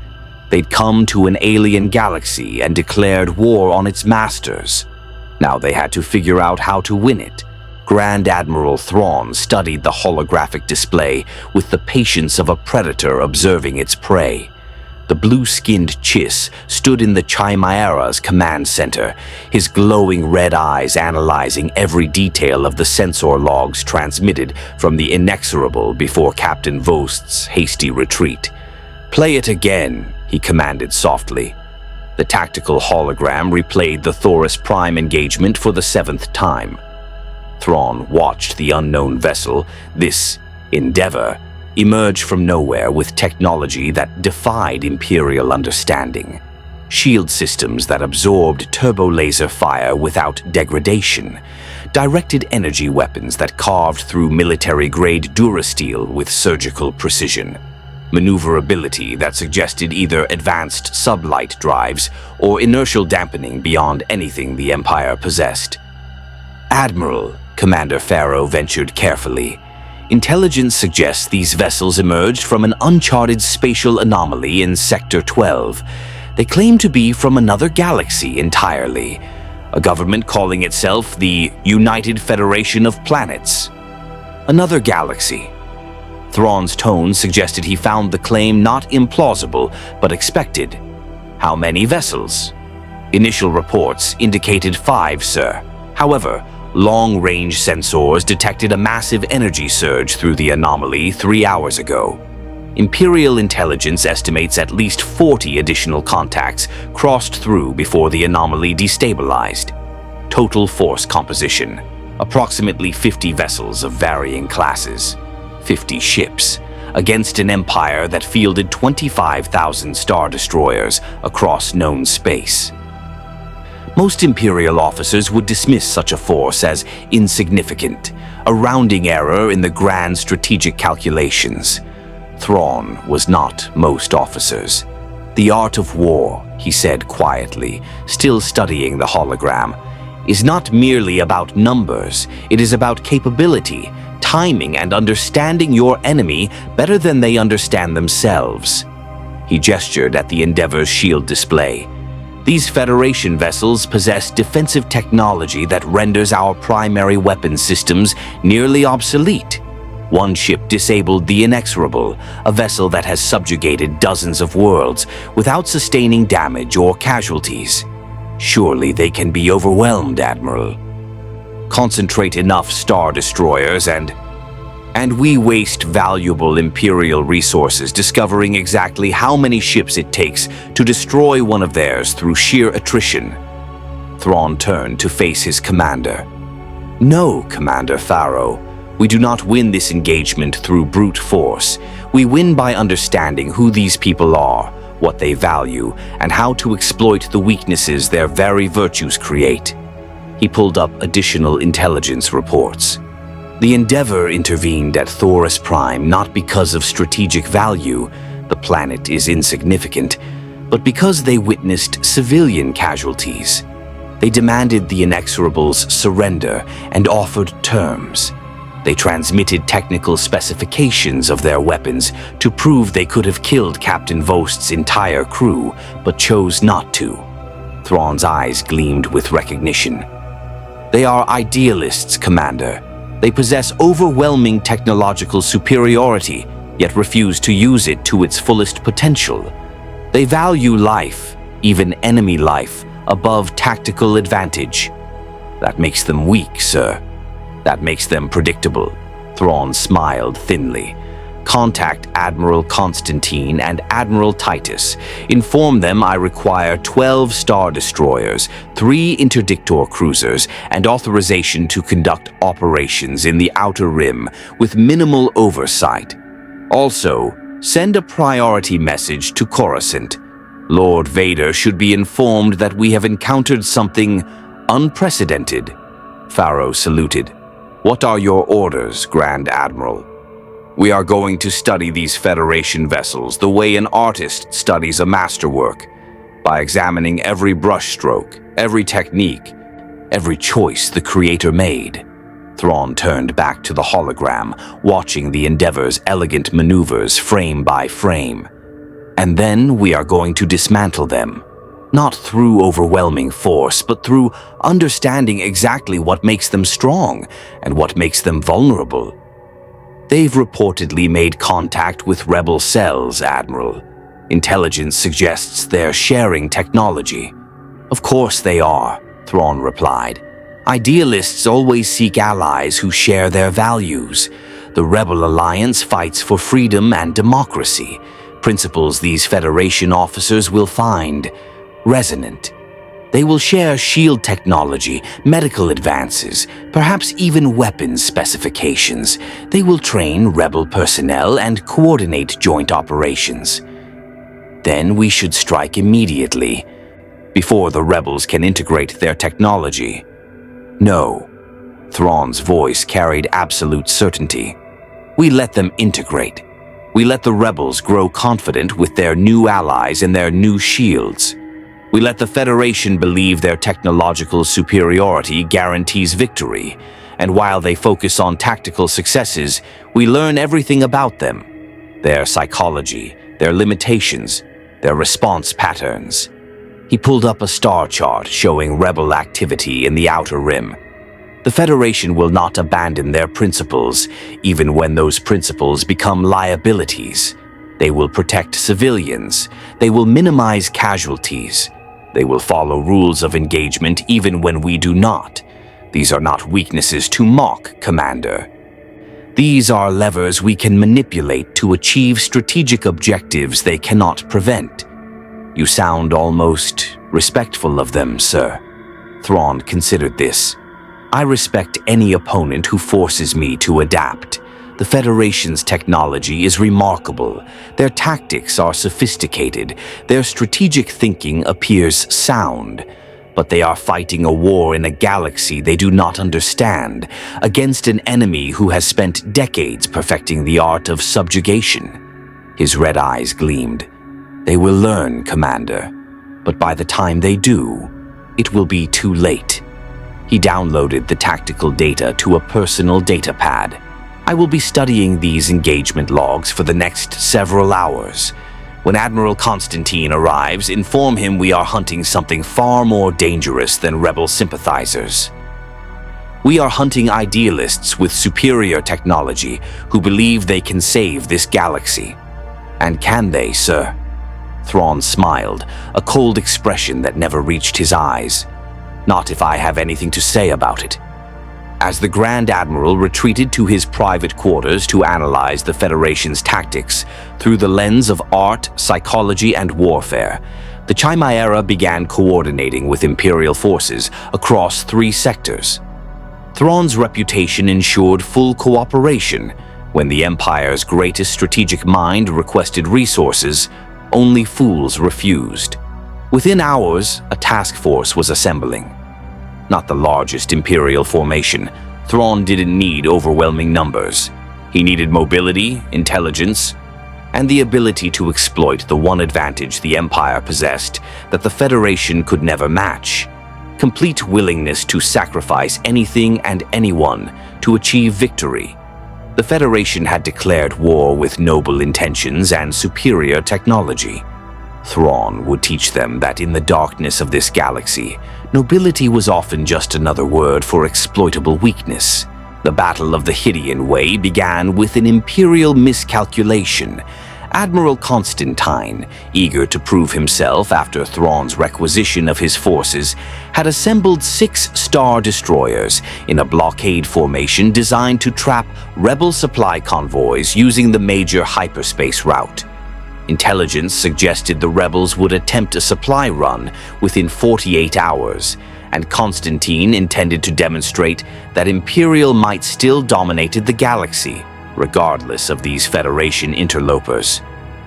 They'd come to an alien galaxy and declared war on its masters. Now they had to figure out how to win it. Grand Admiral Thrawn studied the holographic display with the patience of a predator observing its prey. The blue-skinned Chiss stood in the Chimera's command center, his glowing red eyes analyzing every detail of the sensor logs transmitted from the Inexorable before Captain Vost's hasty retreat. "Play it again," he commanded softly. The tactical hologram replayed the Thoris Prime engagement for the 7th time. Thrawn watched the unknown vessel, this Endeavor, emerge from nowhere with technology that defied Imperial understanding. Shield systems that absorbed turbo-laser fire without degradation. Directed energy weapons that carved through military-grade durasteel with surgical precision. Maneuverability that suggested either advanced sublight drives or inertial dampening beyond anything the Empire possessed. "Admiral," Commander Farrow ventured carefully, "intelligence suggests these vessels emerged from an uncharted spatial anomaly in Sector 12. They claim to be from another galaxy entirely, a government calling itself the United Federation of Planets. Another galaxy." Thrawn's tone suggested he found the claim not implausible, but expected. "How many vessels?" "Initial reports indicated 5, sir. However, long-range sensors detected a massive energy surge through the anomaly 3 hours ago. Imperial intelligence estimates at least 40 additional contacts crossed through before the anomaly destabilized. Total force composition: approximately 50 vessels of varying classes. 50 ships, against an empire that fielded 25,000 Star Destroyers across known space. Most Imperial officers would dismiss such a force as insignificant, a rounding error in the grand strategic calculations. Thrawn was not most officers. "The art of war," he said quietly, still studying the hologram, "is not merely about numbers. It is about capability, timing, and understanding your enemy better than they understand themselves." He gestured at the Endeavor's shield display. "These Federation vessels possess defensive technology that renders our primary weapon systems nearly obsolete. One ship disabled the Inexorable, a vessel that has subjugated dozens of worlds without sustaining damage or casualties. Surely they can be overwhelmed, Admiral. Concentrate enough Star Destroyers and we waste valuable Imperial resources discovering exactly how many ships it takes to destroy one of theirs through sheer attrition. Thrawn turned to face his commander. No, Commander Pharaoh. We do not win this engagement through brute force. We win by understanding who these people are, what they value, and how to exploit the weaknesses their very virtues create. He pulled up additional intelligence reports. The Endeavor intervened at Thoris Prime not because of strategic value, the planet is insignificant, but because they witnessed civilian casualties. They demanded the Inexorable's surrender and offered terms. They transmitted technical specifications of their weapons to prove they could have killed Captain Vost's entire crew, but chose not to. Thrawn's eyes gleamed with recognition. They are idealists, Commander. They possess overwhelming technological superiority, yet refuse to use it to its fullest potential. They value life, even enemy life, above tactical advantage. That makes them weak, sir. That makes them predictable. Thrawn smiled thinly. Contact Admiral Constantine and Admiral Titus. Inform them I require 12 Star Destroyers, 3 Interdictor cruisers, and authorization to conduct operations in the Outer Rim with minimal oversight. Also, send a priority message to Coruscant. Lord Vader should be informed that we have encountered something unprecedented. Pharaoh saluted. What are your orders, Grand Admiral? We are going to study these Federation vessels the way an artist studies a masterwork, by examining every brushstroke, every technique, every choice the Creator made. Thrawn turned back to the hologram, watching the Endeavor's elegant maneuvers frame by frame. And then we are going to dismantle them. Not through overwhelming force, but through understanding exactly what makes them strong and what makes them vulnerable. They've reportedly made contact with rebel cells, Admiral. Intelligence suggests they're sharing technology. Of course they are, Thrawn replied. Idealists always seek allies who share their values. The Rebel Alliance fights for freedom and democracy, principles these Federation officers will find resonant. They will share shield technology, medical advances, perhaps even weapons specifications. They will train Rebel personnel and coordinate joint operations. Then we should strike immediately, before the Rebels can integrate their technology. No, Thrawn's voice carried absolute certainty. We let them integrate. We let the Rebels grow confident with their new allies and their new shields. We let the Federation believe their technological superiority guarantees victory, and while they focus on tactical successes, we learn everything about them, their psychology, their limitations, their response patterns. He pulled up a star chart showing Rebel activity in the Outer Rim. The Federation will not abandon their principles, even when those principles become liabilities. They will protect civilians. They will minimize casualties. They will follow rules of engagement even when we do not. These are not weaknesses to mock, Commander. These are levers we can manipulate to achieve strategic objectives they cannot prevent. You sound almost respectful of them, sir. Thrawn considered this. I respect any opponent who forces me to adapt. The Federation's technology is remarkable. Their tactics are sophisticated. Their strategic thinking appears sound. But they are fighting a war in a galaxy they do not understand, against an enemy who has spent decades perfecting the art of subjugation. His red eyes gleamed. They will learn, Commander. But by the time they do, it will be too late. He downloaded the tactical data to a personal data pad. I will be studying these engagement logs for the next several hours. When Admiral Constantine arrives, inform him we are hunting something far more dangerous than rebel sympathizers. We are hunting idealists with superior technology who believe they can save this galaxy. And can they, sir? Thrawn smiled, a cold expression that never reached his eyes. Not if I have anything to say about it. As the Grand Admiral retreated to his private quarters to analyze the Federation's tactics through the lens of art, psychology, and warfare, the Chimera began coordinating with Imperial forces across 3 sectors. Thrawn's reputation ensured full cooperation. When the Empire's greatest strategic mind requested resources, only fools refused. Within hours, a task force was assembling. Not the largest Imperial formation, Thrawn didn't need overwhelming numbers. He needed mobility, intelligence, and the ability to exploit the one advantage the Empire possessed that the Federation could never match: complete willingness to sacrifice anything and anyone to achieve victory. The Federation had declared war with noble intentions and superior technology. Thrawn would teach them that in the darkness of this galaxy, nobility was often just another word for exploitable weakness. The Battle of the Hydian Way began with an Imperial miscalculation. Admiral Constantine, eager to prove himself after Thrawn's requisition of his forces, had assembled 6 Star Destroyers in a blockade formation designed to trap rebel supply convoys using the major hyperspace route. Intelligence suggested the rebels would attempt a supply run within 48 hours, and Constantine intended to demonstrate that Imperial might still dominated the galaxy, regardless of these Federation interlopers.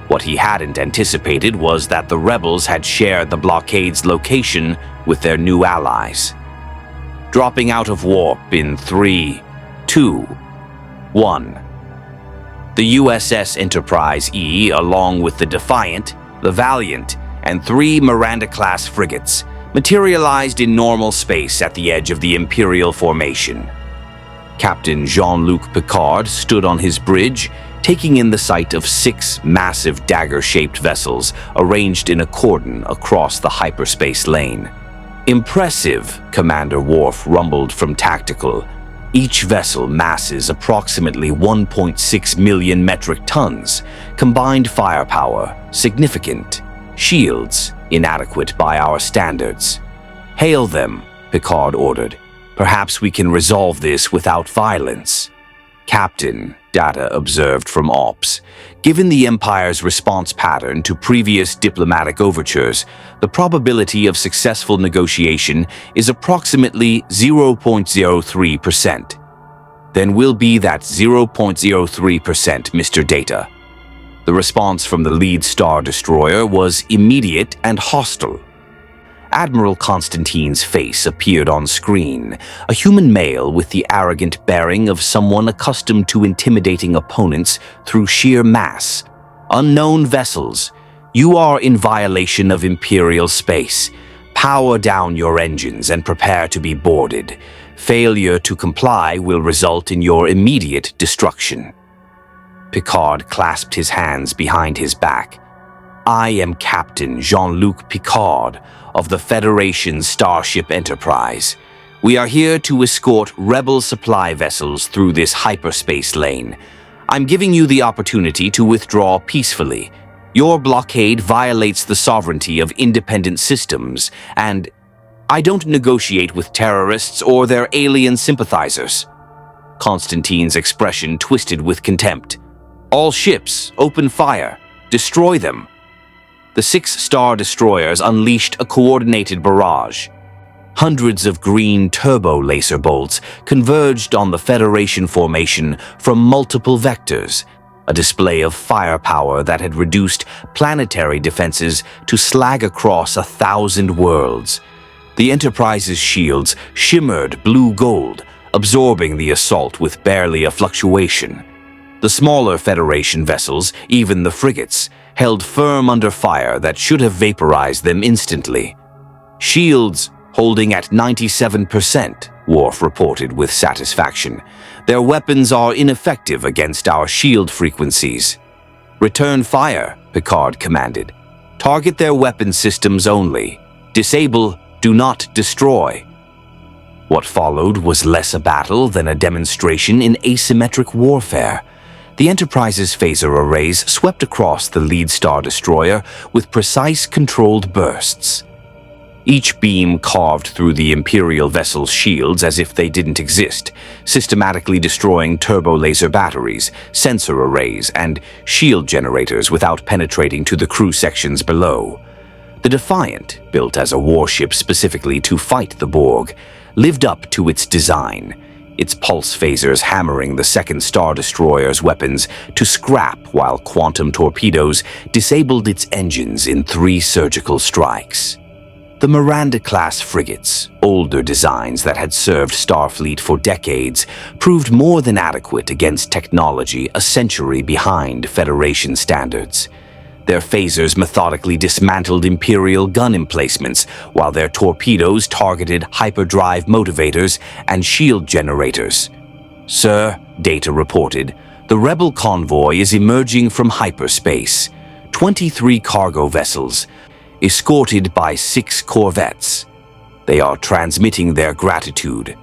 What he hadn't anticipated was that the rebels had shared the blockade's location with their new allies. Dropping out of warp in 3, 2, 1. The USS Enterprise E, along with the Defiant, the Valiant, and 3 Miranda-class frigates, materialized in normal space at the edge of the Imperial formation. Captain Jean-Luc Picard stood on his bridge, taking in the sight of 6 massive dagger-shaped vessels arranged in a cordon across the hyperspace lane. "Impressive," Commander Worf rumbled from Tactical. Each vessel masses approximately 1.6 million metric tons. Combined firepower, significant. Shields, inadequate by our standards. "Hail them," Picard ordered. "Perhaps we can resolve this without violence." "Captain," Data observed from Ops, "given the Empire's response pattern to previous diplomatic overtures, the probability of successful negotiation is approximately 0.03%. "Then we'll be that 0.03%, Mr. Data." The response from the lead Star Destroyer was immediate and hostile. Admiral Constantine's face appeared on screen, a human male with the arrogant bearing of someone accustomed to intimidating opponents through sheer mass. "Unknown vessels, you are in violation of Imperial space. Power down your engines and prepare to be boarded. Failure to comply will result in your immediate destruction." Picard clasped his hands behind his back. "I am Captain Jean-Luc Picard of the Federation's Starship Enterprise. We are here to escort rebel supply vessels through this hyperspace lane. I'm giving you the opportunity to withdraw peacefully. Your blockade violates the sovereignty of independent systems, and I don't negotiate with terrorists or their alien sympathizers." Constantine's expression twisted with contempt. "All ships, open fire. Destroy them." The 6 Star Destroyers unleashed a coordinated barrage. Hundreds of green turbo laser bolts converged on the Federation formation from multiple vectors, a display of firepower that had reduced planetary defenses to slag across 1,000 worlds. The Enterprise's shields shimmered blue-gold, absorbing the assault with barely a fluctuation. The smaller Federation vessels, even the frigates, held firm under fire that should have vaporized them instantly. "Shields holding at 97%, Worf reported with satisfaction. "Their weapons are ineffective against our shield frequencies." "Return fire," Picard commanded. "Target their weapon systems only. Disable, do not destroy." What followed was less a battle than a demonstration in asymmetric warfare. The Enterprise's phaser arrays swept across the lead Star Destroyer with precise, controlled bursts. Each beam carved through the Imperial vessel's shields as if they didn't exist, systematically destroying turbo-laser batteries, sensor arrays, and shield generators without penetrating to the crew sections below. The Defiant, built as a warship specifically to fight the Borg, lived up to its design, its pulse phasers hammering the second Star Destroyer's weapons to scrap while quantum torpedoes disabled its engines in 3 surgical strikes. The Miranda-class frigates, older designs that had served Starfleet for decades, proved more than adequate against technology a century behind Federation standards. Their phasers methodically dismantled Imperial gun emplacements, while their torpedoes targeted hyperdrive motivators and shield generators. "Sir," Data reported, "the Rebel convoy is emerging from hyperspace. 23 cargo vessels, escorted by 6 corvettes. They are transmitting their gratitude."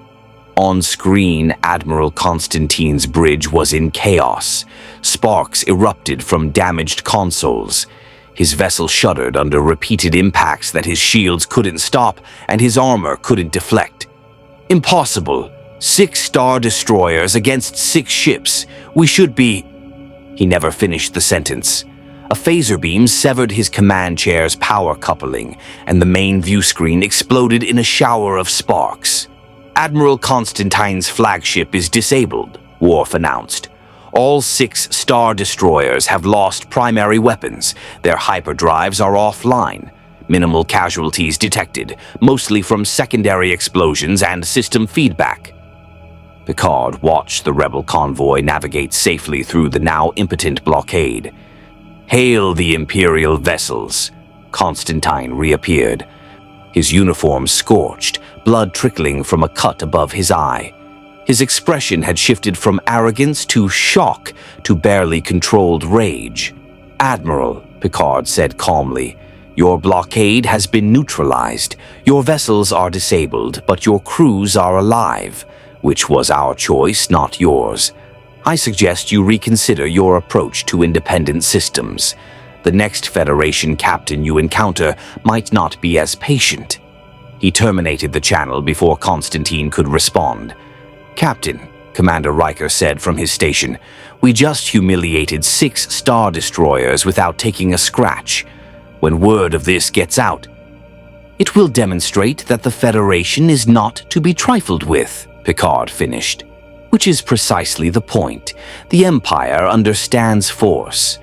On screen, Admiral Constantine's bridge was in chaos. Sparks erupted from damaged consoles. His vessel shuddered under repeated impacts that his shields couldn't stop and his armor couldn't deflect. "Impossible. 6 Star Destroyers against 6 ships. We should be—" He never finished the sentence. A phaser beam severed his command chair's power coupling, and the main view screen exploded in a shower of sparks. "Admiral Constantine's flagship is disabled," Worf announced. "All 6 Star Destroyers have lost primary weapons. Their hyperdrives are offline. Minimal casualties detected, mostly from secondary explosions and system feedback." Picard watched the Rebel convoy navigate safely through the now impotent blockade. "Hail the Imperial vessels." Constantine reappeared, his uniform scorched, blood trickling from a cut above his eye. His expression had shifted from arrogance to shock to barely controlled rage. "Admiral," Picard said calmly, "your blockade has been neutralized. Your vessels are disabled, but your crews are alive, which was our choice, not yours. I suggest you reconsider your approach to independent systems. The next Federation captain you encounter might not be as patient." He terminated the channel before Constantine could respond. "Captain," Commander Riker said from his station, "we just humiliated 6 Star Destroyers without taking a scratch. When word of this gets out, it will demonstrate that the Federation is not to be trifled with," Picard finished. "Which is precisely the point. The Empire understands force.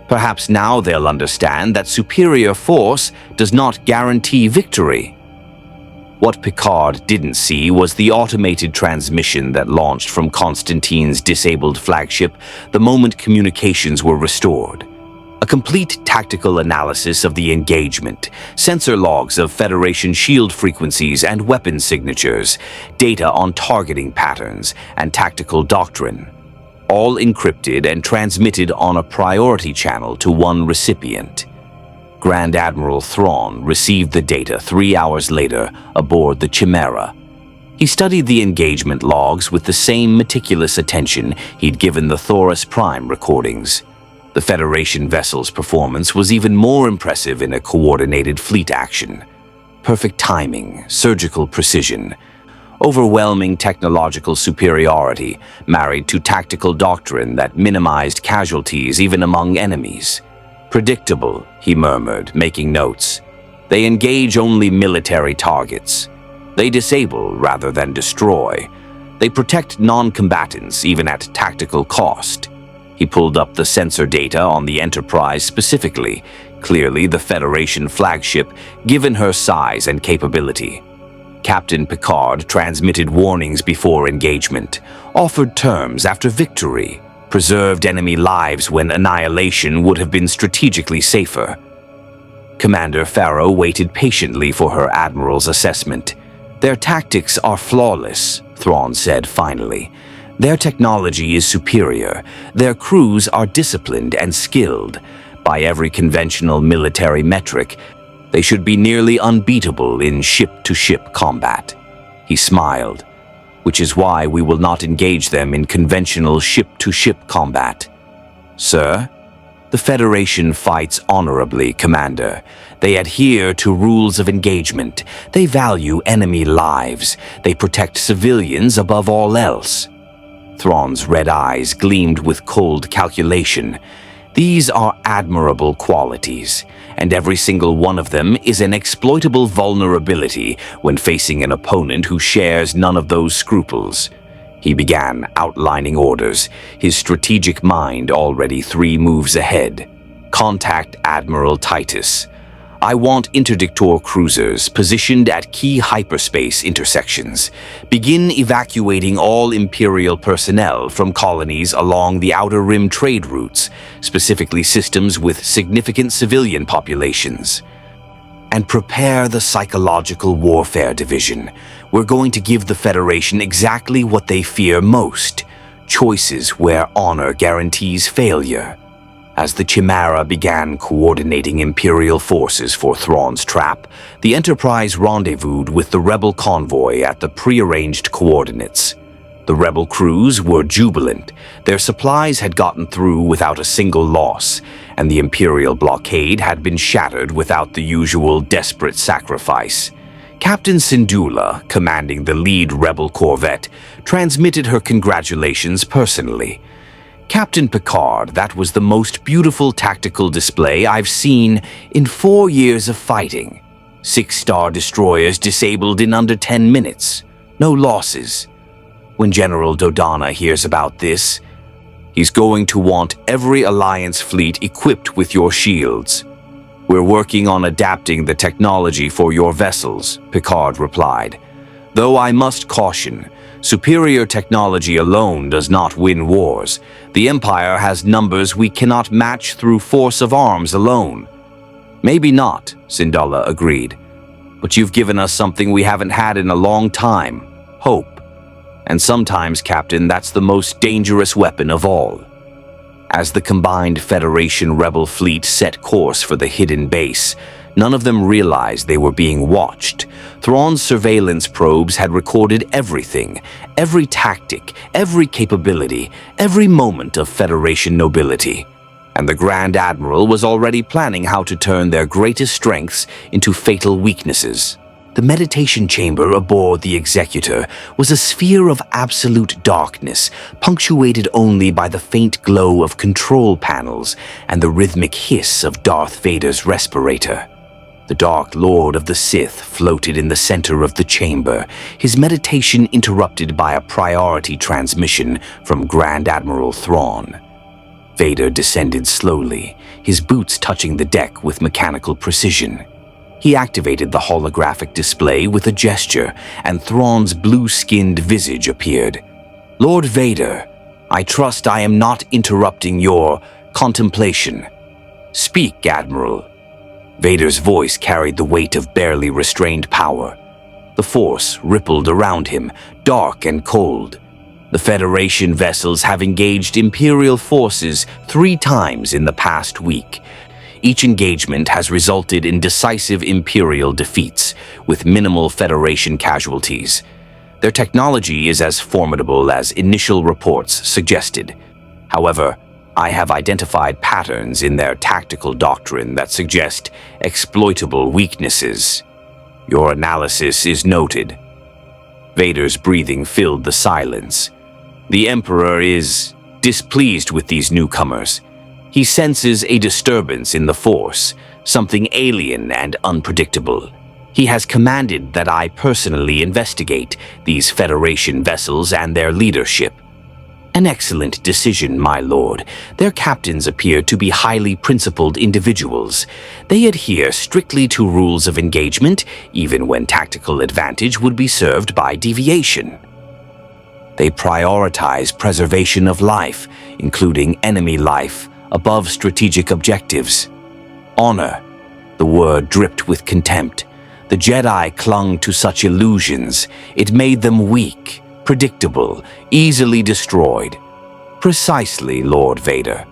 Perhaps now they'll understand that superior force does not guarantee victory." What Picard didn't see was the automated transmission that launched from Constantine's disabled flagship the moment communications were restored. A complete tactical analysis of the engagement, sensor logs of Federation shield frequencies and weapon signatures, data on targeting patterns, and tactical doctrine. All encrypted and transmitted on a priority channel to one recipient. Grand Admiral Thrawn received the data 3 hours later aboard the Chimera. He studied the engagement logs with the same meticulous attention he'd given the Thoris Prime recordings. The Federation vessel's performance was even more impressive in a coordinated fleet action. Perfect timing, surgical precision, overwhelming technological superiority married to tactical doctrine that minimized casualties even among enemies. "Predictable," he murmured, making notes. "They engage only military targets. They disable rather than destroy. They protect non-combatants even at tactical cost." He pulled up the sensor data on the Enterprise specifically, clearly the Federation flagship, given her size and capability. Captain Picard transmitted warnings before engagement, offered terms after victory, preserved enemy lives when annihilation would have been strategically safer. Commander Farrow waited patiently for her Admiral's assessment. "Their tactics are flawless," Thrawn said finally. "Their technology is superior. Their crews are disciplined and skilled. By every conventional military metric, they should be nearly unbeatable in ship-to-ship combat." He smiled. "Which is why we will not engage them in conventional ship-to-ship combat." "Sir?" "The Federation fights honorably, Commander. They adhere to rules of engagement. They value enemy lives. They protect civilians above all else." Thrawn's red eyes gleamed with cold calculation. These are admirable qualities, and every single one of them is an exploitable vulnerability when facing an opponent who shares none of those scruples. He began outlining orders, his strategic mind already 3 moves ahead. "Contact Admiral Titus. I want interdictor cruisers positioned at key hyperspace intersections. Begin evacuating all Imperial personnel from colonies along the Outer Rim trade routes, specifically systems with significant civilian populations. And prepare the Psychological Warfare Division. We're going to give the Federation exactly what they fear most: choices where honor guarantees failure." As the Chimera began coordinating Imperial forces for Thrawn's trap, the Enterprise rendezvoused with the Rebel convoy at the prearranged coordinates. The Rebel crews were jubilant. Their supplies had gotten through without a single loss, and the Imperial blockade had been shattered without the usual desperate sacrifice. Captain Syndulla, commanding the lead Rebel corvette, transmitted her congratulations personally. "Captain Picard, that was the most beautiful tactical display I've seen in 4 years of fighting. 6-star destroyers disabled in under 10 minutes. No losses." When General Dodonna hears about this, he's going to want every Alliance fleet equipped with your shields. "We're working on adapting the technology for your vessels," Picard replied. "Though I must caution, superior technology alone does not win wars. The Empire has numbers we cannot match through force of arms alone." "Maybe not," Syndulla agreed. "But you've given us something we haven't had in a long time: hope. And sometimes, Captain, that's the most dangerous weapon of all." As the combined Federation Rebel fleet set course for the hidden base, none of them realized they were being watched. Thrawn's surveillance probes had recorded everything, every tactic, every capability, every moment of Federation nobility. And the Grand Admiral was already planning how to turn their greatest strengths into fatal weaknesses. The meditation chamber aboard the Executor was a sphere of absolute darkness, punctuated only by the faint glow of control panels and the rhythmic hiss of Darth Vader's respirator. The Dark Lord of the Sith floated in the center of the chamber, his meditation interrupted by a priority transmission from Grand Admiral Thrawn. Vader descended slowly, his boots touching the deck with mechanical precision. He activated the holographic display with a gesture, and Thrawn's blue-skinned visage appeared. "Lord Vader, I trust I am not interrupting your contemplation. Speak, Admiral." Vader's voice carried the weight of barely restrained power. The Force rippled around him, dark and cold. "The Federation vessels have engaged Imperial forces 3 times in the past week. Each engagement has resulted in decisive Imperial defeats, with minimal Federation casualties. Their technology is as formidable as initial reports suggested. However, I have identified patterns in their tactical doctrine that suggest exploitable weaknesses. Your analysis is noted." Vader's breathing filled the silence. "The Emperor is displeased with these newcomers. He senses a disturbance in the Force, something alien and unpredictable. He has commanded that I personally investigate these Federation vessels and their leadership." "An excellent decision, my lord. Their captains appear to be highly principled individuals. They adhere strictly to rules of engagement, even when tactical advantage would be served by deviation. They prioritize preservation of life, including enemy life, above strategic objectives. Honor." The word dripped with contempt. The Jedi clung to such illusions. It made them weak, predictable, easily destroyed. "Precisely, Lord Vader.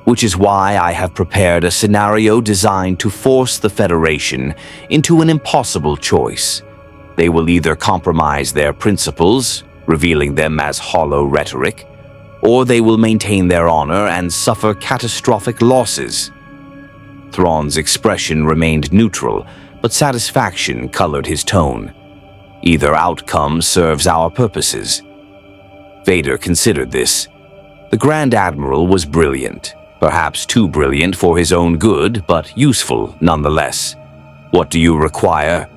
Which is why I have prepared a scenario designed to force the Federation into an impossible choice. They will either compromise their principles, revealing them as hollow rhetoric, or they will maintain their honor and suffer catastrophic losses. Thrawn's expression remained neutral, but satisfaction colored his tone. Either outcome serves our purposes. Vader considered this. The Grand Admiral was brilliant, perhaps too brilliant for his own good, but useful nonetheless. What do you require?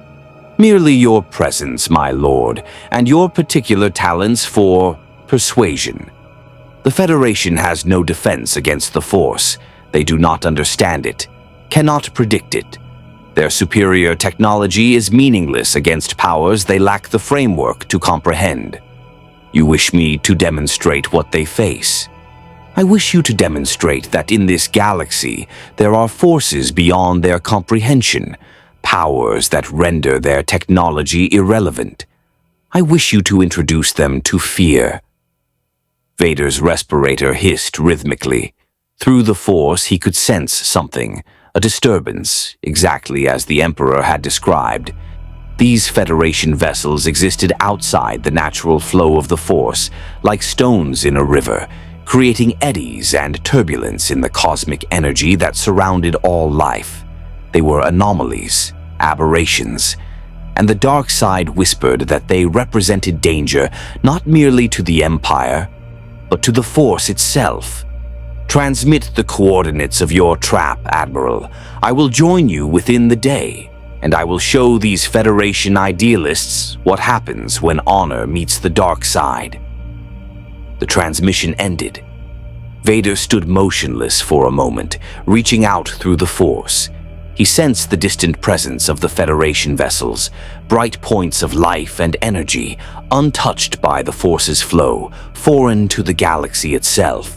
Merely your presence, my lord, and your particular talents for persuasion. The Federation has no defense against the Force. They do not understand it, cannot predict it. Their superior technology is meaningless against powers they lack the framework to comprehend. You wish me to demonstrate what they face. I wish you to demonstrate that in this galaxy there are forces beyond their comprehension, powers that render their technology irrelevant. I wish you to introduce them to fear. Vader's respirator hissed rhythmically. Through the Force he could sense something, a disturbance, exactly as the Emperor had described. These Federation vessels existed outside the natural flow of the Force, like stones in a river, creating eddies and turbulence in the cosmic energy that surrounded all life. They were anomalies, aberrations, and the dark side whispered that they represented danger not merely to the Empire, but to the Force itself. Transmit the coordinates of your trap, Admiral. I will join you within the day, and I will show these Federation idealists what happens when honor meets the dark side. The transmission ended. Vader stood motionless for a moment, reaching out through the Force. He sensed the distant presence of the Federation vessels, bright points of life and energy, untouched by the Force's flow, foreign to the galaxy itself.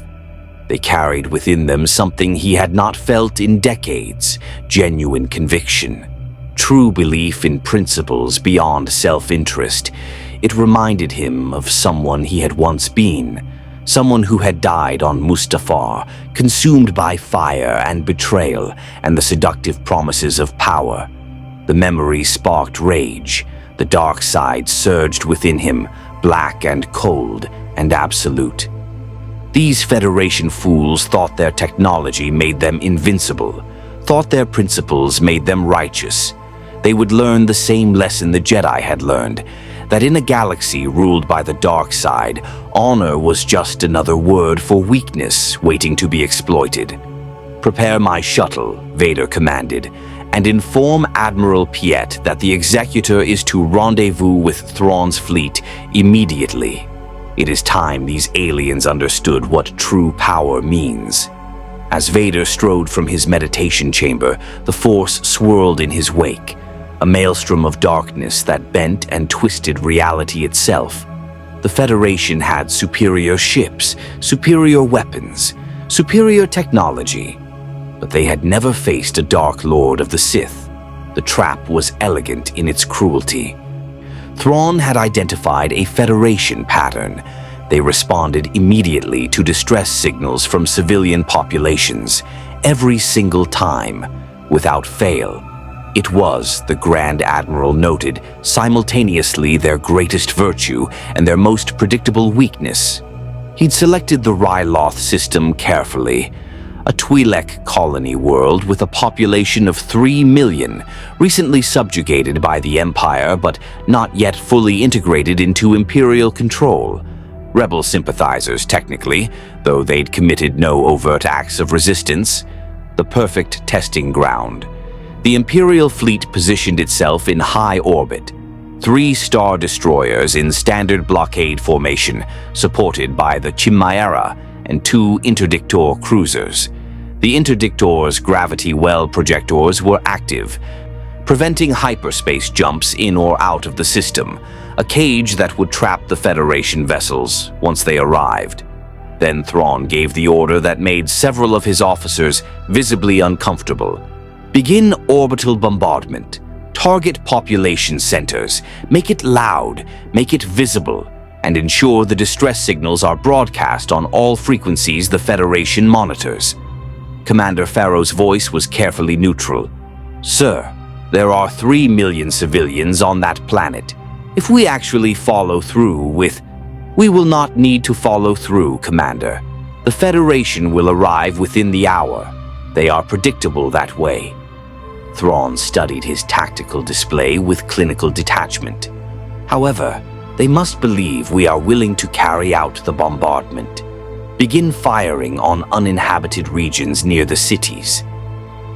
They carried within them something he had not felt in decades, genuine conviction, true belief in principles beyond self-interest. It reminded him of someone he had once been, someone who had died on Mustafar, consumed by fire and betrayal and the seductive promises of power. The memory sparked rage. The dark side surged within him, black and cold and absolute. These Federation fools thought their technology made them invincible, thought their principles made them righteous. They would learn the same lesson the Jedi had learned, that in a galaxy ruled by the dark side, honor was just another word for weakness waiting to be exploited. Prepare my shuttle, Vader commanded, and inform Admiral Piet that the Executor is to rendezvous with Thrawn's fleet immediately. It is time these aliens understood what true power means. As Vader strode from his meditation chamber, the Force swirled in his wake, a maelstrom of darkness that bent and twisted reality itself. The Federation had superior ships, superior weapons, superior technology, but they had never faced a Dark Lord of the Sith. The trap was elegant in its cruelty. Thrawn had identified a Federation pattern. They responded immediately to distress signals from civilian populations, every single time, without fail. It was, the Grand Admiral noted, simultaneously their greatest virtue and their most predictable weakness. He'd selected the Ryloth system carefully, a Twi'lek colony world with a population of 3 million, recently subjugated by the Empire but not yet fully integrated into Imperial control. Rebel sympathizers, technically, though they'd committed no overt acts of resistance. The perfect testing ground. The Imperial fleet positioned itself in high orbit. 3 star destroyers in standard blockade formation, supported by the Chimera and 2 interdictor cruisers. The interdictor's gravity well projectors were active, preventing hyperspace jumps in or out of the system, a cage that would trap the Federation vessels once they arrived. Then Thrawn gave the order that made several of his officers visibly uncomfortable. Begin orbital bombardment. Target population centers. Make it loud, make it visible, and ensure the distress signals are broadcast on all frequencies the Federation monitors. Commander Farrow's voice was carefully neutral. Sir, There are 3 million civilians on that planet. If we actually follow through with... We will not need to follow through, Commander. The Federation will arrive within the hour. They are predictable that way. Thrawn studied his tactical display with clinical detachment. However, they must believe we are willing to carry out the bombardment. Begin firing on uninhabited regions near the cities.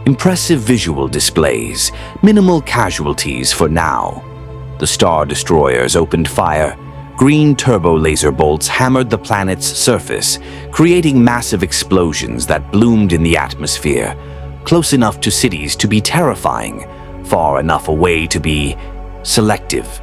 Impressive visual displays, minimal casualties for now. The Star Destroyers opened fire. Green turbo laser bolts hammered the planet's surface, creating massive explosions that bloomed in the atmosphere, close enough to cities to be terrifying, far enough away to be selective.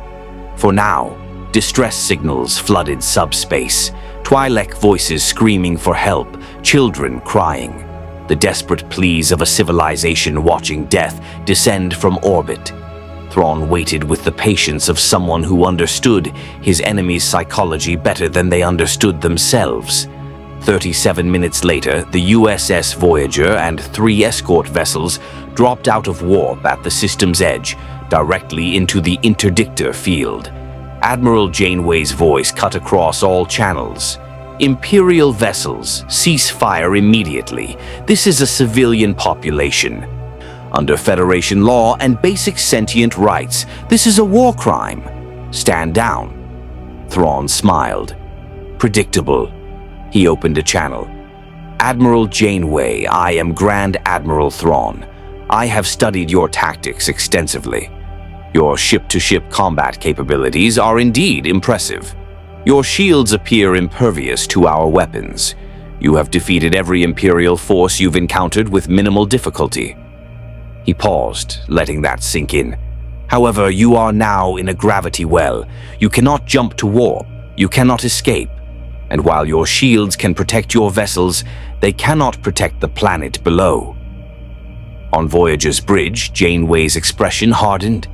For now, distress signals flooded subspace, Twi'lek voices screaming for help, children crying. The desperate pleas of a civilization watching death descend from orbit. Thrawn waited with the patience of someone who understood his enemy's psychology better than they understood themselves. 37 minutes later, the USS Voyager and 3 escort vessels dropped out of warp at the system's edge, directly into the interdictor field. Admiral Janeway's voice cut across all channels. Imperial vessels, cease fire immediately. This is a civilian population. Under Federation law and basic sentient rights, this is a war crime. Stand down. Thrawn smiled. Predictable. He opened a channel. Admiral Janeway, I am Grand Admiral Thrawn. I have studied your tactics extensively. Your ship-to-ship combat capabilities are indeed impressive. Your shields appear impervious to our weapons. You have defeated every Imperial force you've encountered with minimal difficulty. He paused, letting that sink in. However, you are now in a gravity well. You cannot jump to warp. You cannot escape. And while your shields can protect your vessels, they cannot protect the planet below. On Voyager's bridge, Janeway's expression hardened.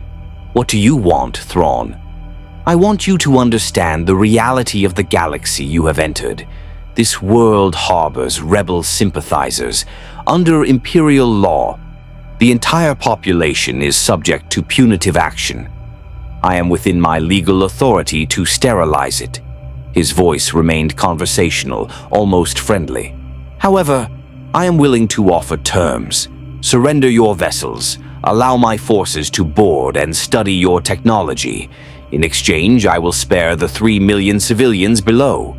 What do you want, Thrawn? I want you to understand the reality of the galaxy you have entered. This world harbors rebel sympathizers. Under Imperial law, the entire population is subject to punitive action. I am within my legal authority to sterilize it. His voice remained conversational, almost friendly. However, I am willing to offer terms. Surrender your vessels. Allow my forces to board and study your technology. In exchange, I will spare the 3 million civilians below.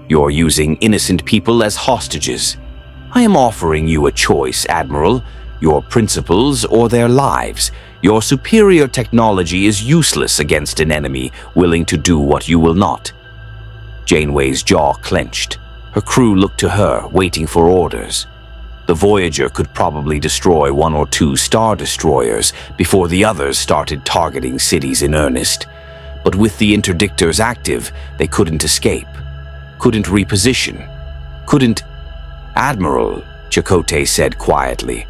You're using innocent people as hostages. I am offering you a choice, Admiral. Your principles or their lives. Your superior technology is useless against an enemy willing to do what you will not. Janeway's jaw clenched. Her crew looked to her, waiting for orders. The Voyager could probably destroy 1 or 2 Star Destroyers before the others started targeting cities in earnest. But with the interdictors active, they couldn't escape. Couldn't reposition. Couldn't... Admiral, Chakotay said quietly.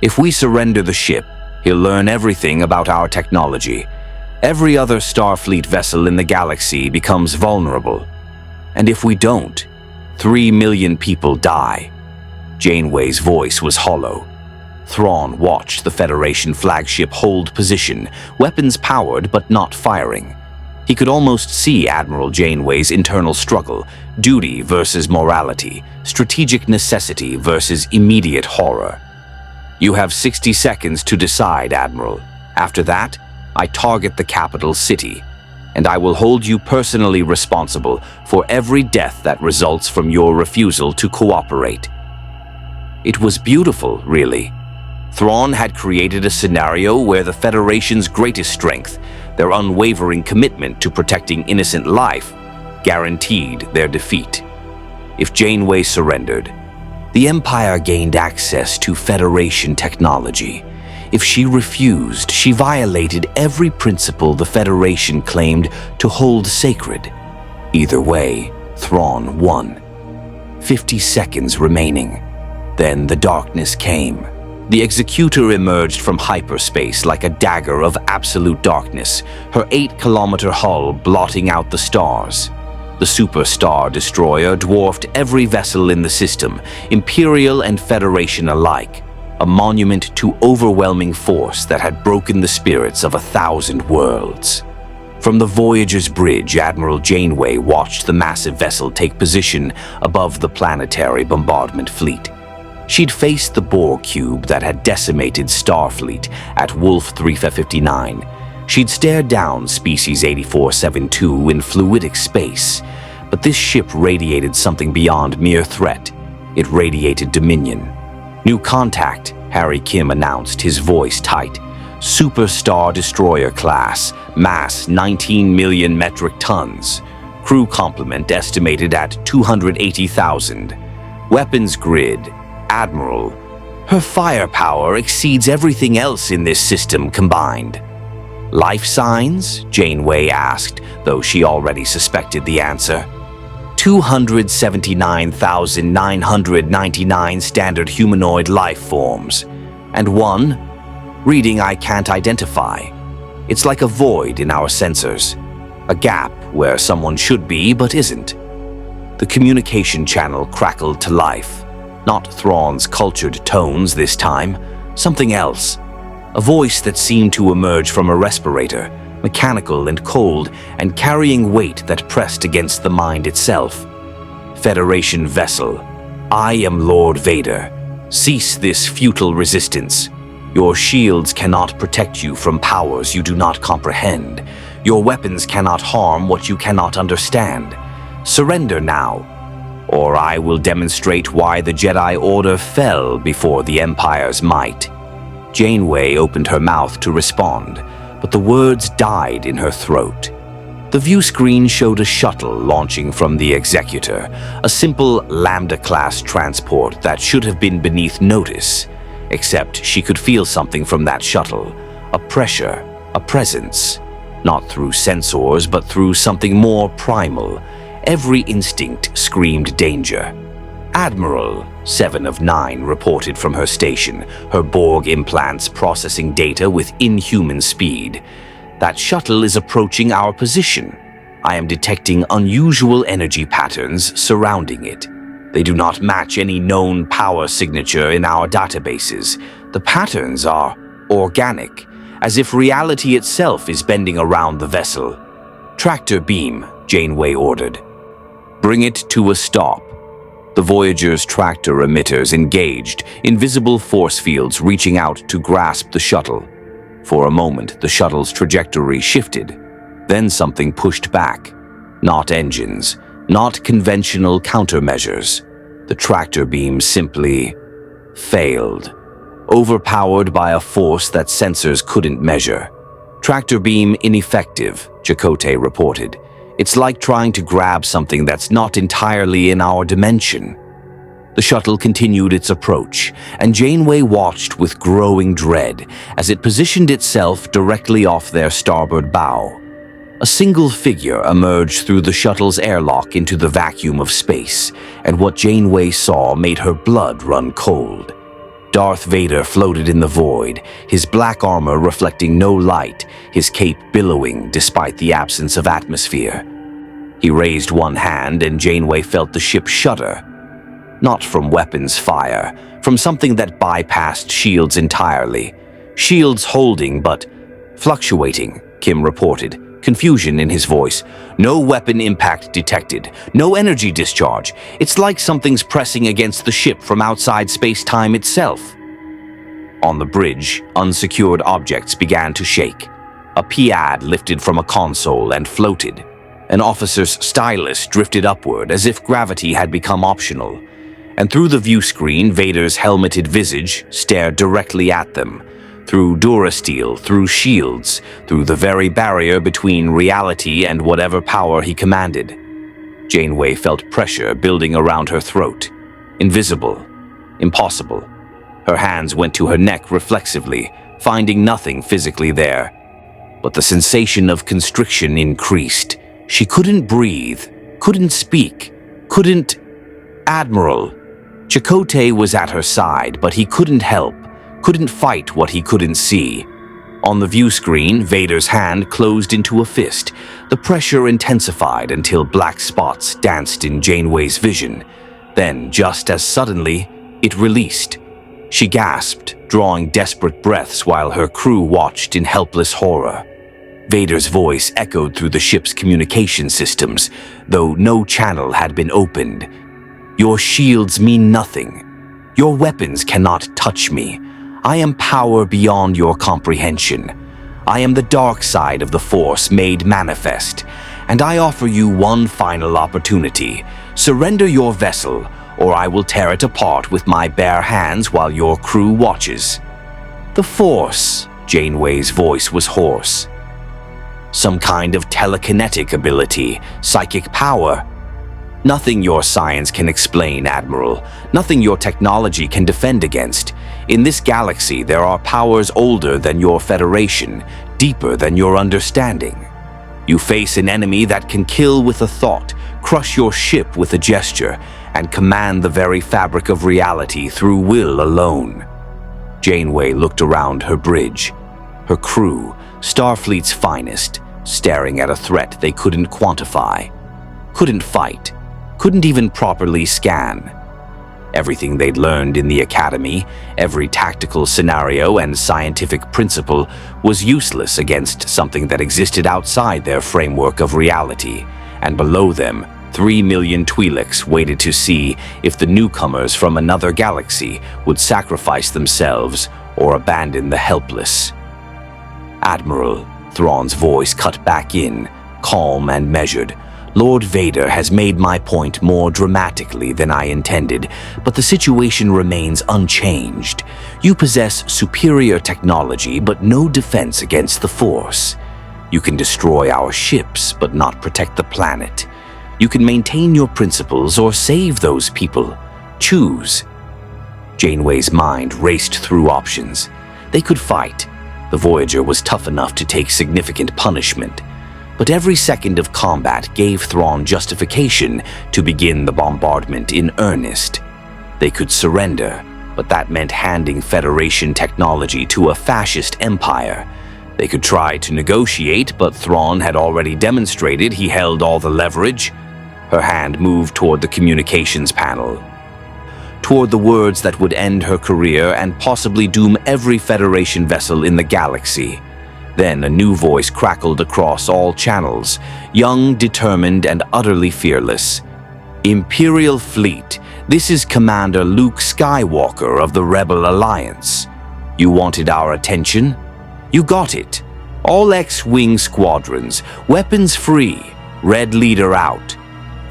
If we surrender the ship, he'll learn everything about our technology. Every other Starfleet vessel in the galaxy becomes vulnerable. And if we don't, 3 million people die. Janeway's voice was hollow. Thrawn watched the Federation flagship hold position, weapons powered but not firing. He could almost see Admiral Janeway's internal struggle, duty versus morality, strategic necessity versus immediate horror. You have 60 seconds to decide, Admiral. After that, I target the capital city, and I will hold you personally responsible for every death that results from your refusal to cooperate. It was beautiful, really. Thrawn had created a scenario where the Federation's greatest strength, their unwavering commitment to protecting innocent life, guaranteed their defeat. If Janeway surrendered, the Empire gained access to Federation technology. If she refused, she violated every principle the Federation claimed to hold sacred. Either way, Thrawn won. 50 seconds remaining. Then the darkness came. The Executor emerged from hyperspace like a dagger of absolute darkness, her 8-kilometer hull blotting out the stars. The Super Star Destroyer dwarfed every vessel in the system, Imperial and Federation alike. a monument to overwhelming force that had broken the spirits of 1,000 worlds. From the Voyager's bridge, Admiral Janeway watched the massive vessel take position above the planetary bombardment fleet. She'd faced the Borg cube that had decimated Starfleet at Wolf 359. She'd stared down Species 8472 in fluidic space, but this ship radiated something beyond mere threat. It radiated dominion. "New contact," Harry Kim announced, his voice tight. "Superstar destroyer class, mass 19 million metric tons. Crew complement estimated at 280,000. Weapons grid, Admiral. Her firepower exceeds everything else in this system combined." "Life signs?" Janeway asked, though she already suspected the answer. 279,999 standard humanoid life forms. And one, reading I can't identify. It's like a void in our sensors. A gap where someone should be but isn't. The communication channel crackled to life. Not Thrawn's cultured tones this time. Something else. A voice that seemed to emerge from a respirator, mechanical and cold, and carrying weight that pressed against the mind itself. "Federation vessel, I am Lord Vader. Cease this futile resistance. Your shields cannot protect you from powers you do not comprehend. Your weapons cannot harm what you cannot understand. Surrender now, or I will demonstrate why the Jedi Order fell before the Empire's might." Janeway opened her mouth to respond, but the words died in her throat. The view screen showed a shuttle launching from the Executor, a simple Lambda-class transport that should have been beneath notice, except she could feel something from that shuttle, a pressure, a presence, not through sensors but through something more primal. Every instinct screamed danger. "Admiral," 7 of 9 reported from her station, her Borg implants processing data with inhuman speed. "That shuttle is approaching our position. I am detecting unusual energy patterns surrounding it. They do not match any known power signature in our databases. The patterns are organic, as if reality itself is bending around the vessel." "Tractor beam," Janeway ordered. "Bring it to a stop." The Voyager's tractor emitters engaged, invisible force fields reaching out to grasp the shuttle. For a moment, the shuttle's trajectory shifted. Then something pushed back. Not engines, not conventional countermeasures. The tractor beam simply failed, overpowered by a force that sensors couldn't measure. "Tractor beam ineffective," Chakotay reported. "It's like trying to grab something that's not entirely in our dimension." The shuttle continued its approach, and Janeway watched with growing dread as it positioned itself directly off their starboard bow. A single figure emerged through the shuttle's airlock into the vacuum of space, and what Janeway saw made her blood run cold. Darth Vader floated in the void, his black armor reflecting no light, his cape billowing despite the absence of atmosphere. He raised one hand and Janeway felt the ship shudder. Not from weapons fire, from something that bypassed shields entirely. Shields holding but fluctuating, Kim reported, confusion in his voice. "No weapon impact detected, no energy discharge. It's like something's pressing against the ship from outside space-time itself." On the bridge, unsecured objects began to shake. A PIAD lifted from a console and floated. An officer's stylus drifted upward as if gravity had become optional. And through the view screen, Vader's helmeted visage stared directly at them. Through durasteel, through shields, through the very barrier between reality and whatever power he commanded. Janeway felt pressure building around her throat. Invisible. Impossible. Her hands went to her neck reflexively, finding nothing physically there. But the sensation of constriction increased. She couldn't breathe, couldn't speak, couldn't... "Admiral." Chakotay was at her side, but he couldn't help, couldn't fight what he couldn't see. On the view screen, Vader's hand closed into a fist. The pressure intensified until black spots danced in Janeway's vision. Then, just as suddenly, it released. She gasped, drawing desperate breaths while her crew watched in helpless horror. Vader's voice echoed through the ship's communication systems, though no channel had been opened. "Your shields mean nothing. Your weapons cannot touch me. I am power beyond your comprehension. I am the dark side of the Force made manifest, and I offer you one final opportunity. Surrender your vessel, or I will tear it apart with my bare hands while your crew watches." "The Force," Janeway's voice was hoarse. "Some kind of telekinetic ability, psychic power." "Nothing your science can explain, Admiral. Nothing your technology can defend against. In this galaxy, there are powers older than your Federation, deeper than your understanding. You face an enemy that can kill with a thought, crush your ship with a gesture, and command the very fabric of reality through will alone." Janeway looked around her bridge. Her crew, Starfleet's finest, staring at a threat they couldn't quantify, couldn't fight, couldn't even properly scan. Everything they'd learned in the Academy, every tactical scenario and scientific principle, was useless against something that existed outside their framework of reality, and below them, 3 million Twi'leks waited to see if the newcomers from another galaxy would sacrifice themselves or abandon the helpless. "Admiral," Thrawn's voice cut back in, calm and measured, "Lord Vader has made my point more dramatically than I intended, but the situation remains unchanged. You possess superior technology, but no defense against the Force. You can destroy our ships, but not protect the planet. You can maintain your principles or save those people. Choose." Janeway's mind raced through options. They could fight. The Voyager was tough enough to take significant punishment. But every second of combat gave Thrawn justification to begin the bombardment in earnest. They could surrender, but that meant handing Federation technology to a fascist empire. They could try to negotiate, but Thrawn had already demonstrated he held all the leverage. Her hand moved toward the communications panel, toward the words that would end her career and possibly doom every Federation vessel in the galaxy. Then a new voice crackled across all channels, young, determined, and utterly fearless. "Imperial Fleet, this is Commander Luke Skywalker of the Rebel Alliance. You wanted our attention? You got it. All X-Wing squadrons, weapons free, Red Leader out."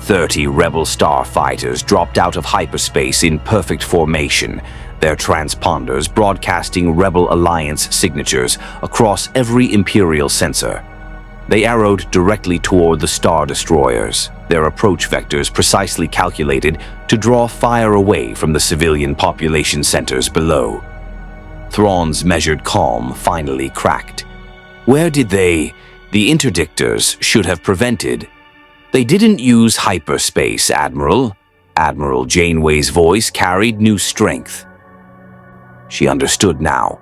30 Rebel starfighters dropped out of hyperspace in perfect formation, their transponders broadcasting Rebel Alliance signatures across every Imperial sensor. They arrowed directly toward the Star Destroyers, their approach vectors precisely calculated to draw fire away from the civilian population centers below. Thrawn's measured calm finally cracked. Where did the interdictors should have prevented? "They didn't use hyperspace, Admiral." Admiral Janeway's voice carried new strength. She understood now.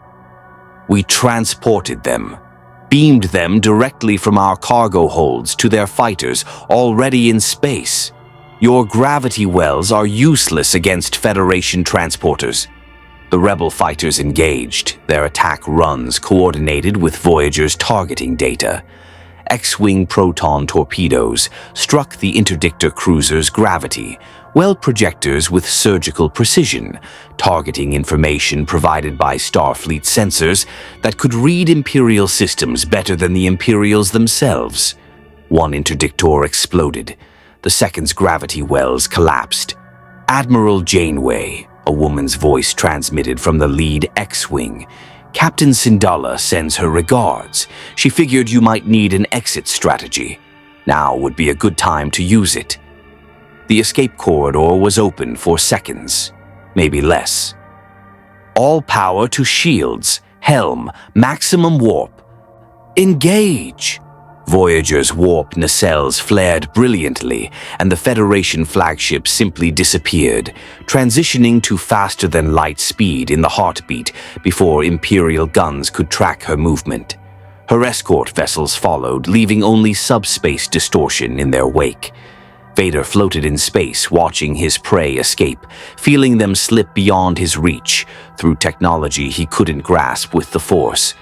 "We transported them, beamed them directly from our cargo holds to their fighters already in space. Your gravity wells are useless against Federation transporters." The Rebel fighters engaged, their attack runs coordinated with Voyager's targeting data. X-Wing proton torpedoes struck the interdictor cruiser's gravity, well projectors with surgical precision, targeting information provided by Starfleet sensors that could read Imperial systems better than the Imperials themselves. One interdictor exploded. The second's gravity wells collapsed. "Admiral Janeway," a woman's voice transmitted from the lead X-Wing. "Captain Syndulla sends her regards. She figured you might need an exit strategy. Now would be a good time to use it." The escape corridor was open for seconds, maybe less. "All power to shields, helm, maximum warp. Engage!" Voyager's warp nacelles flared brilliantly, and the Federation flagship simply disappeared, transitioning to faster-than-light speed in the heartbeat before Imperial guns could track her movement. Her escort vessels followed, leaving only subspace distortion in their wake. Vader floated in space, watching his prey escape, feeling them slip beyond his reach through technology he couldn't grasp with the Force.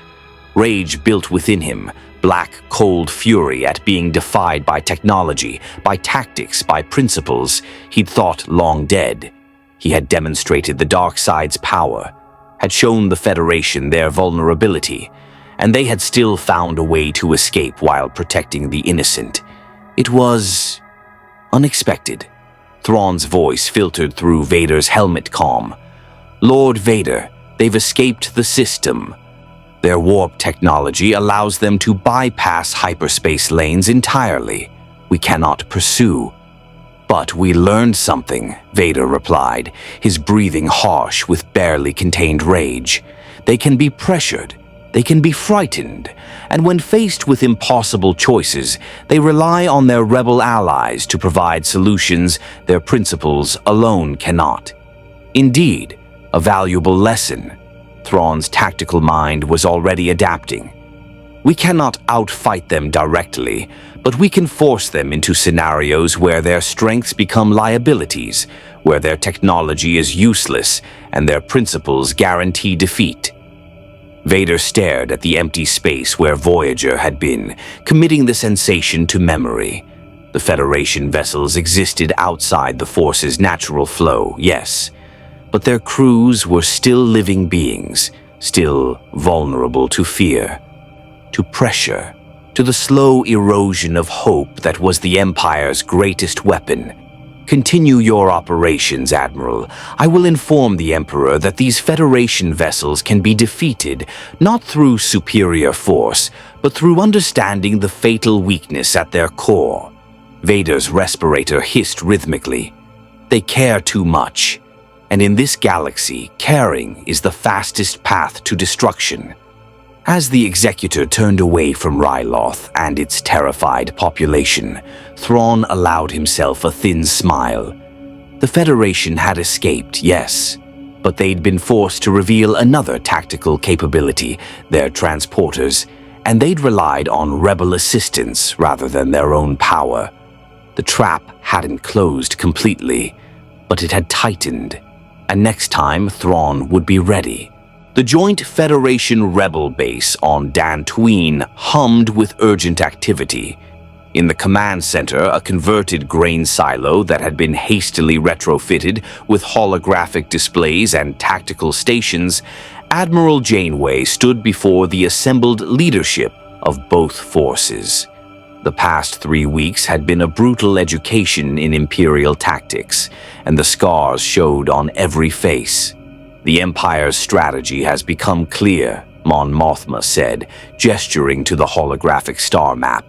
Rage built within him, black, cold fury at being defied by technology, by tactics, by principles he'd thought long dead. He had demonstrated the dark side's power, had shown the Federation their vulnerability, and they had still found a way to escape while protecting the innocent. It was unexpected. Thrawn's voice filtered through Vader's helmet comm. "Lord Vader, they've escaped the system. Their warp technology allows them to bypass hyperspace lanes entirely. We cannot pursue." "But we learned something," Vader replied, his breathing harsh with barely contained rage. "They can be pressured. They can be frightened, and when faced with impossible choices, they rely on their rebel allies to provide solutions their principles alone cannot." Indeed, a valuable lesson. Thrawn's tactical mind was already adapting. We cannot outfight them directly, but we can force them into scenarios where their strengths become liabilities, where their technology is useless and their principles guarantee defeat. Vader stared at the empty space where Voyager had been, committing the sensation to memory. The Federation vessels existed outside the Force's natural flow, yes, but their crews were still living beings, still vulnerable to fear, to pressure, to the slow erosion of hope that was the Empire's greatest weapon. "Continue your operations, Admiral. I will inform the Emperor that these Federation vessels can be defeated not through superior force, but through understanding the fatal weakness at their core." Vader's respirator hissed rhythmically. "They care too much. And in this galaxy, caring is the fastest path to destruction." As the Executor turned away from Ryloth and its terrified population, Thrawn allowed himself a thin smile. The Federation had escaped, yes, but they'd been forced to reveal another tactical capability, their transporters, and they'd relied on rebel assistance rather than their own power. The trap hadn't closed completely, but it had tightened, and next time Thrawn would be ready. The Joint Federation Rebel base on Dantooine hummed with urgent activity. In the command center, a converted grain silo that had been hastily retrofitted with holographic displays and tactical stations, Admiral Janeway stood before the assembled leadership of both forces. The past 3 weeks had been a brutal education in Imperial tactics, and the scars showed on every face. "The Empire's strategy has become clear," Mon Mothma said, gesturing to the holographic star map.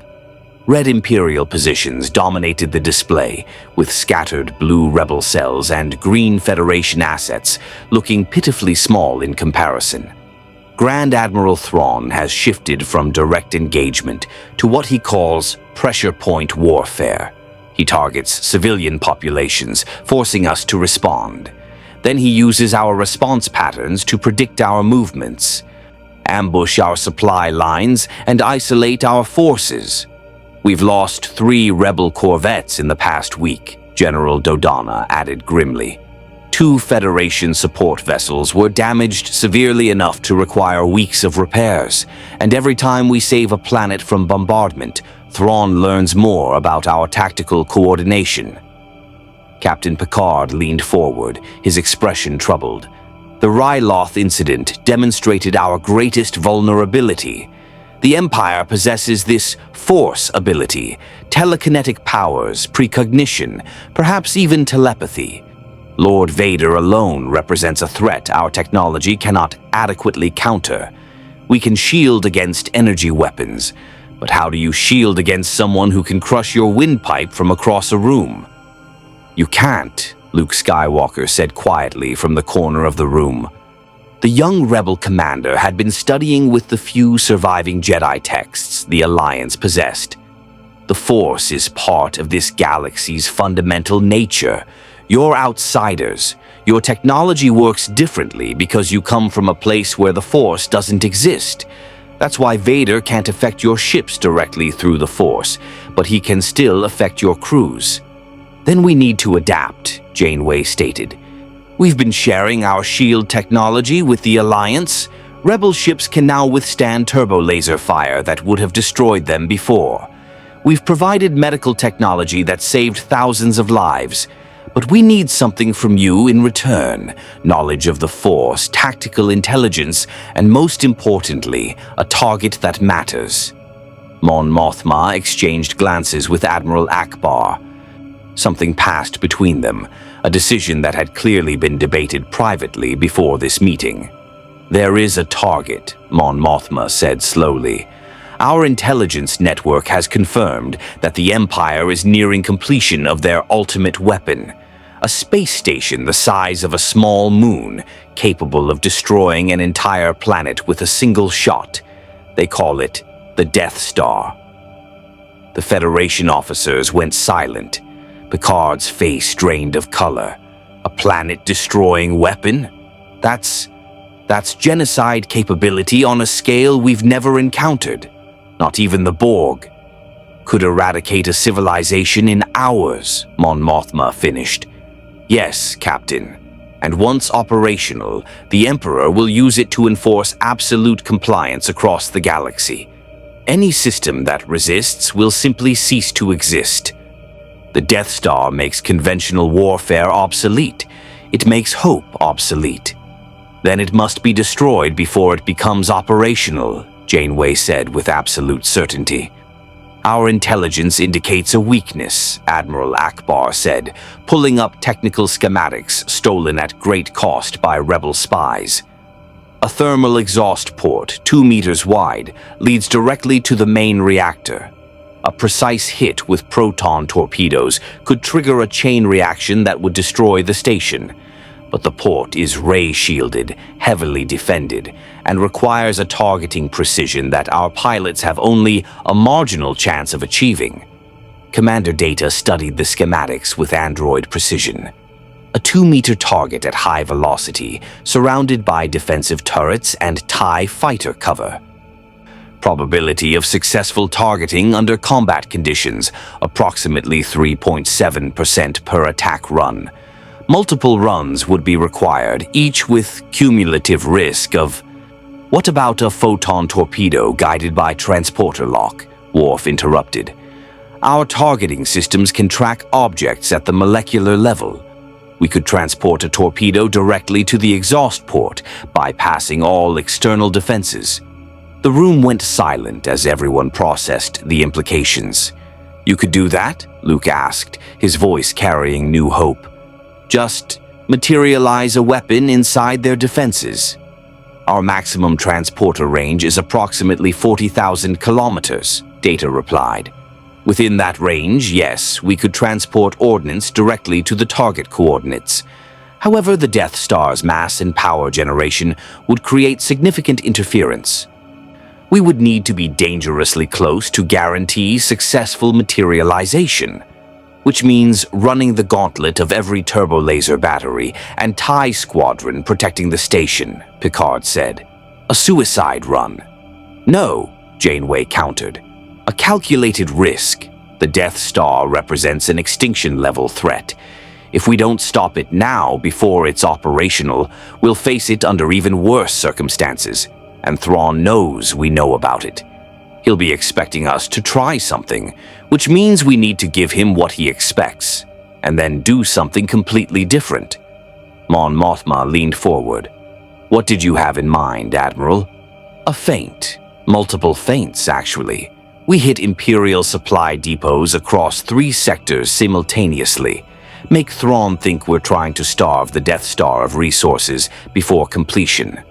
Red Imperial positions dominated the display, with scattered blue rebel cells and green Federation assets looking pitifully small in comparison. Grand Admiral Thrawn has shifted from direct engagement to what he calls pressure point warfare. He targets civilian populations, forcing us to respond. Then he uses our response patterns to predict our movements, ambush our supply lines, and isolate our forces. "We've lost 3 rebel corvettes in the past week," General Dodonna added grimly. 2 Federation support vessels were damaged severely enough to require weeks of repairs, and every time we save a planet from bombardment, Thrawn learns more about our tactical coordination. Captain Picard leaned forward, his expression troubled. "The Ryloth incident demonstrated our greatest vulnerability. The Empire possesses this force ability, telekinetic powers, precognition, perhaps even telepathy. Lord Vader alone represents a threat our technology cannot adequately counter. We can shield against energy weapons, but how do you shield against someone who can crush your windpipe from across a room?" "You can't," Luke Skywalker said quietly from the corner of the room. The young rebel commander had been studying with the few surviving Jedi texts the Alliance possessed. "The Force is part of this galaxy's fundamental nature. You're outsiders. Your technology works differently because you come from a place where the Force doesn't exist. That's why Vader can't affect your ships directly through the Force, but he can still affect your crews. Then we need to adapt, Janeway stated. We've been sharing our shield technology with the Alliance. Rebel ships can now withstand turbo laser fire that would have destroyed them before. We've provided medical technology that saved thousands of lives. But we need something from you in return: knowledge of the Force, tactical intelligence, and most importantly, a target that matters. Mon Mothma exchanged glances with Admiral Akbar. Something passed between them, a decision that had clearly been debated privately before this meeting. There is a target, Mon Mothma said slowly. Our intelligence network has confirmed that the Empire is nearing completion of their ultimate weapon. A space station the size of a small moon, capable of destroying an entire planet with a single shot. They call it the Death Star. The Federation officers went silent. Picard's face drained of color. A planet-destroying weapon? That's genocide capability on a scale we've never encountered. Not even the Borg could eradicate a civilization in hours, Mon Mothma finished. Yes, Captain. And once operational, the Emperor will use it to enforce absolute compliance across the galaxy. Any system that resists will simply cease to exist. The Death Star makes conventional warfare obsolete. It makes hope obsolete. Then it must be destroyed before it becomes operational, Janeway said with absolute certainty. Our intelligence indicates a weakness, Admiral Akbar said, pulling up technical schematics stolen at great cost by rebel spies. A thermal exhaust port, 2 meters wide, leads directly to the main reactor. A precise hit with proton torpedoes could trigger a chain reaction that would destroy the station. But the port is ray-shielded, heavily defended, and requires a targeting precision that our pilots have only a marginal chance of achieving. Commander Data studied the schematics with android precision. A 2-meter target at high velocity, surrounded by defensive turrets and TIE fighter cover. Probability of successful targeting under combat conditions, approximately 3.7% per attack run. Multiple runs would be required, each with cumulative risk of... What about a photon torpedo guided by transporter lock? Worf interrupted. Our targeting systems can track objects at the molecular level. We could transport a torpedo directly to the exhaust port, bypassing all external defenses. The room went silent as everyone processed the implications. You could do that? Luke asked, his voice carrying new hope. Just materialize a weapon inside their defenses. Our maximum transporter range is approximately 40,000 kilometers, Data replied. Within that range, yes, we could transport ordnance directly to the target coordinates. However, the Death Star's mass and power generation would create significant interference. We would need to be dangerously close to guarantee successful materialization, which means running the gauntlet of every turbo laser battery and TIE squadron protecting the station, Picard said. A suicide run. No, Janeway countered. A calculated risk. The Death Star represents an extinction-level threat. If we don't stop it now before it's operational, we'll face it under even worse circumstances, and Thrawn knows we know about it. He'll be expecting us to try something, which means we need to give him what he expects, and then do something completely different. Mon Mothma leaned forward. What did you have in mind, Admiral? A feint. Multiple feints, actually. We hit Imperial supply depots across 3 sectors simultaneously. Make Thrawn think we're trying to starve the Death Star of resources before completion.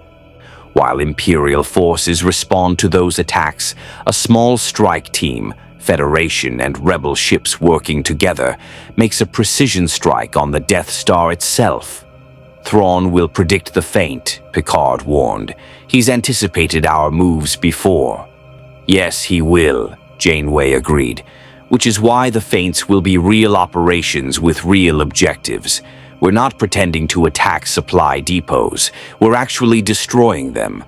While Imperial forces respond to those attacks, a small strike team, Federation and Rebel ships working together, makes a precision strike on the Death Star itself. Thrawn will predict the feint, Picard warned. He's anticipated our moves before. Yes, he will, Janeway agreed, which is why the feints will be real operations with real objectives. We're not pretending to attack supply depots. We're actually destroying them.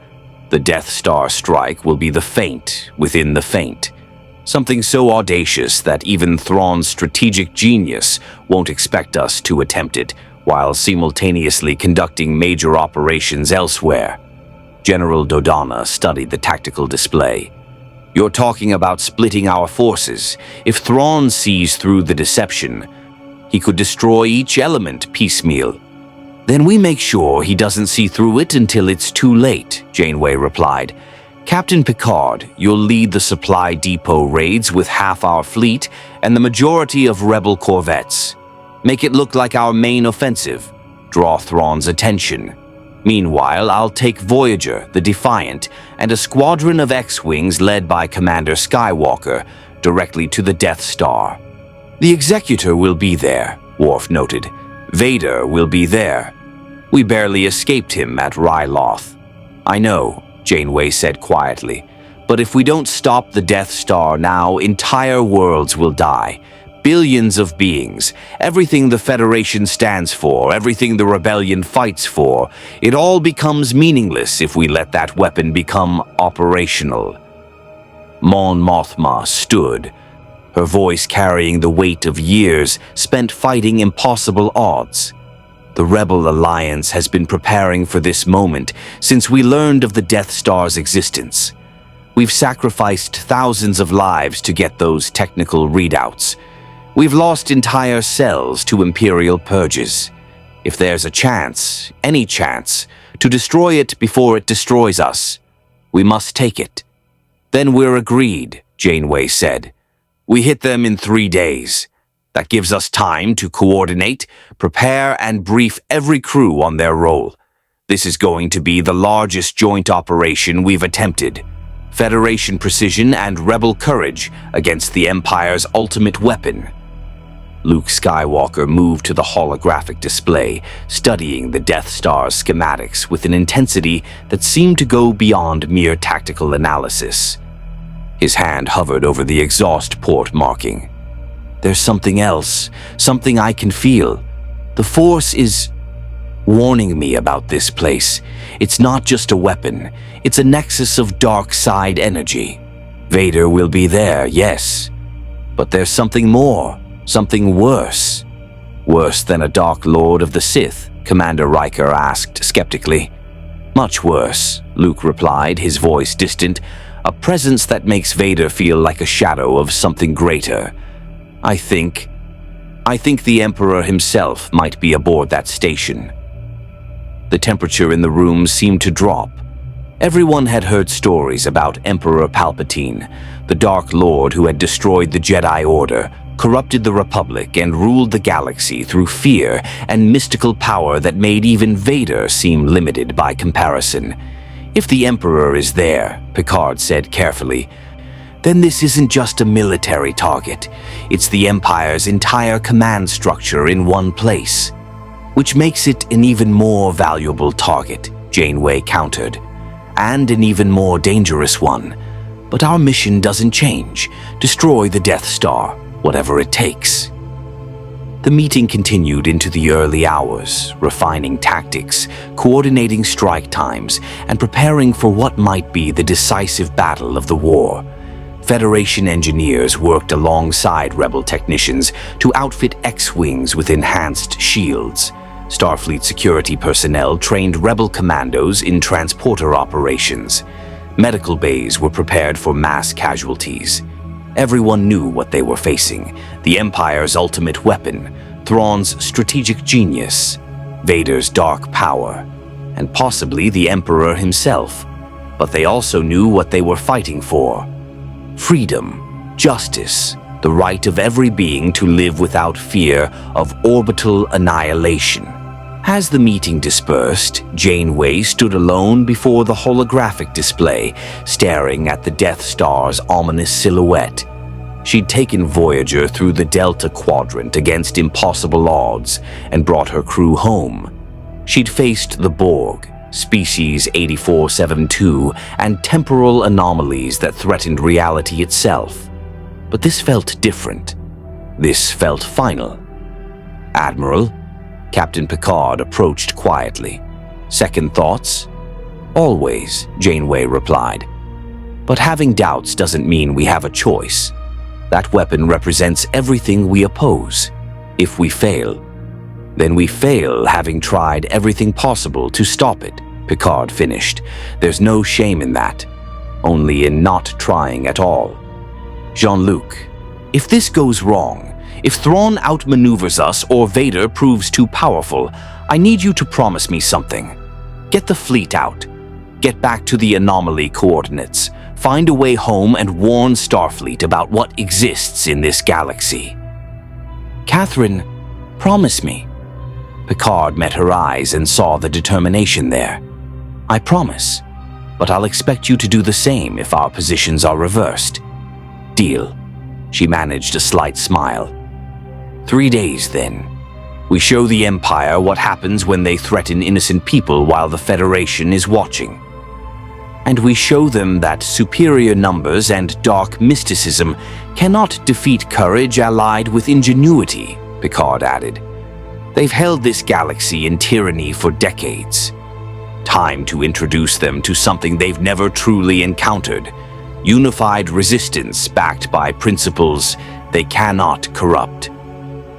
The Death Star strike will be the feint within the feint. Something so audacious that even Thrawn's strategic genius won't expect us to attempt it, while simultaneously conducting major operations elsewhere. General Dodonna studied the tactical display. You're talking about splitting our forces. If Thrawn sees through the deception, he could destroy each element piecemeal. Then we make sure he doesn't see through it until it's too late, Janeway replied. Captain Picard, you'll lead the supply depot raids with half our fleet and the majority of rebel corvettes. Make it look like our main offensive. Draw Thrawn's attention. Meanwhile, I'll take Voyager, the Defiant, and a squadron of X-Wings led by Commander Skywalker directly to the Death Star. The Executor will be there, Worf noted. Vader will be there. We barely escaped him at Ryloth. I know, Janeway said quietly, but if we don't stop the Death Star now, entire worlds will die. Billions of beings, everything the Federation stands for, everything the Rebellion fights for, it all becomes meaningless if we let that weapon become operational. Mon Mothma stood, her voice carrying the weight of years spent fighting impossible odds. The Rebel Alliance has been preparing for this moment since we learned of the Death Star's existence. We've sacrificed thousands of lives to get those technical readouts. We've lost entire cells to Imperial purges. If there's a chance, any chance, to destroy it before it destroys us, we must take it. Then we're agreed, Janeway said. We hit them in 3 days. That gives us time to coordinate, prepare, and brief every crew on their role. This is going to be the largest joint operation we've attempted. Federation precision and rebel courage against the Empire's ultimate weapon. Luke Skywalker moved to the holographic display, studying the Death Star's schematics with an intensity that seemed to go beyond mere tactical analysis. His hand hovered over the exhaust port marking. There's something else, something I can feel. The Force is warning me about this place. It's not just a weapon, it's a nexus of dark side energy. Vader will be there, yes, but there's something more. Something worse. Worse than a Dark Lord of the Sith? Commander Riker asked skeptically. Much worse, Luke replied, his voice distant. A presence that makes Vader feel like a shadow of something greater. I think the Emperor himself might be aboard that station. The temperature in the room seemed to drop. Everyone had heard stories about Emperor Palpatine, the Dark Lord who had destroyed the Jedi Order, corrupted the Republic, and ruled the galaxy through fear and mystical power that made even Vader seem limited by comparison. If the Emperor is there, Picard said carefully, then this isn't just a military target. It's the Empire's entire command structure in one place. Which makes it an even more valuable target, Janeway countered. And an even more dangerous one. But our mission doesn't change. Destroy the Death Star. Whatever it takes. The meeting continued into the early hours, refining tactics, coordinating strike times, and preparing for what might be the decisive battle of the war. Federation engineers worked alongside Rebel technicians to outfit X-Wings with enhanced shields. Starfleet security personnel trained Rebel commandos in transporter operations. Medical bays were prepared for mass casualties. Everyone knew what they were facing, the Empire's ultimate weapon, Thrawn's strategic genius, Vader's dark power, and possibly the Emperor himself. But they also knew what they were fighting for. Freedom, justice, the right of every being to live without fear of orbital annihilation. As the meeting dispersed, Janeway stood alone before the holographic display, staring at the Death Star's ominous silhouette. She'd taken Voyager through the Delta Quadrant against impossible odds and brought her crew home. She'd faced the Borg, Species 8472, and temporal anomalies that threatened reality itself. But this felt different. This felt final. Admiral, Captain Picard approached quietly. Second thoughts? Always, Janeway replied. But having doubts doesn't mean we have a choice. That weapon represents everything we oppose. If we fail, then we fail, having tried everything possible to stop it, Picard finished. There's no shame in that, only in not trying at all. Jean-Luc, if this goes wrong, if Thrawn outmaneuvers us or Vader proves too powerful, I need you to promise me something. Get the fleet out. Get back to the anomaly coordinates. Find a way home and warn Starfleet about what exists in this galaxy. Catherine, promise me. Picard met her eyes and saw the determination there. I promise, but I'll expect you to do the same if our positions are reversed. Deal. She managed a slight smile. 3 days, then. We show the Empire what happens when they threaten innocent people while the Federation is watching. And we show them that superior numbers and dark mysticism cannot defeat courage allied with ingenuity, Picard added. They've held this galaxy in tyranny for decades. Time to introduce them to something they've never truly encountered. Unified resistance backed by principles they cannot corrupt.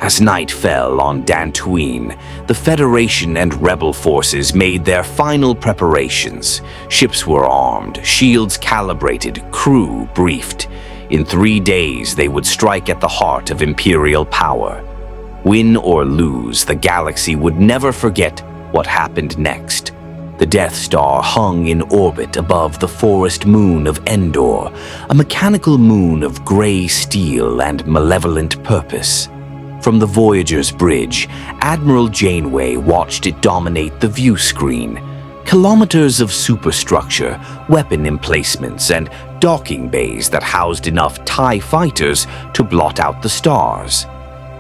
As night fell on Dantooine, the Federation and Rebel forces made their final preparations. Ships were armed, shields calibrated, crew briefed. In 3 days, they would strike at the heart of Imperial power. Win or lose, the galaxy would never forget what happened next. The Death Star hung in orbit above the forest moon of Endor, a mechanical moon of gray steel and malevolent purpose. From the Voyager's bridge, Admiral Janeway watched it dominate the view screen. Kilometers of superstructure, weapon emplacements, and docking bays that housed enough TIE fighters to blot out the stars.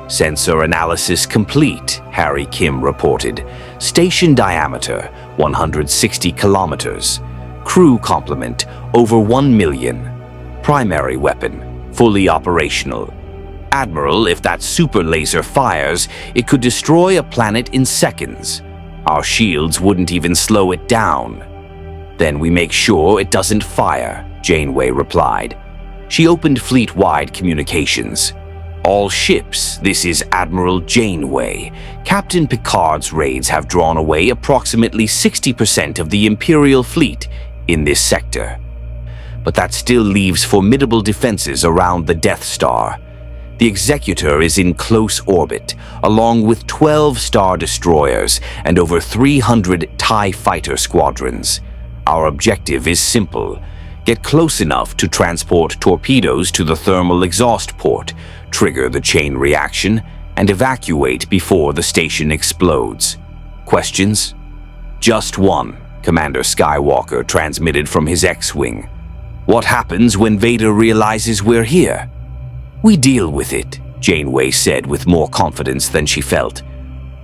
Sensor analysis complete, Harry Kim reported. Station diameter, 160 kilometers. Crew complement, over 1 million. Primary weapon, fully operational. Admiral, if that super laser fires, it could destroy a planet in seconds. Our shields wouldn't even slow it down. Then we make sure it doesn't fire, Janeway replied. She opened fleet-wide communications. All ships, this is Admiral Janeway. Captain Picard's raids have drawn away approximately 60% of the Imperial fleet in this sector. But that still leaves formidable defenses around the Death Star. The Executor is in close orbit, along with 12 Star Destroyers and over 300 TIE fighter squadrons. Our objective is simple. Get close enough to transport torpedoes to the thermal exhaust port, trigger the chain reaction, and evacuate before the station explodes. Questions? Just one, Commander Skywalker transmitted from his X-Wing. What happens when Vader realizes we're here? We deal with it, Janeway said with more confidence than she felt.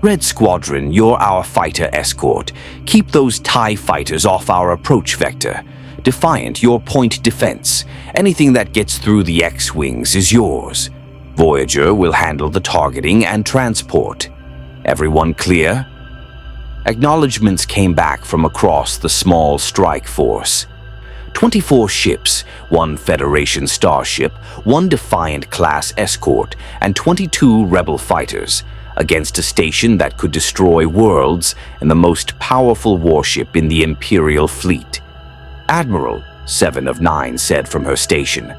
Red Squadron, you're our fighter escort. Keep those TIE fighters off our approach vector. Defiant, your point defense. Anything that gets through the X-Wings is yours. Voyager will handle the targeting and transport. Everyone clear? Acknowledgements came back from across the small strike force. 24 ships, 1 Federation starship, 1 Defiant-class escort, and 22 Rebel fighters, against a station that could destroy worlds and the most powerful warship in the Imperial fleet. Admiral, 7 of 9 said from her station,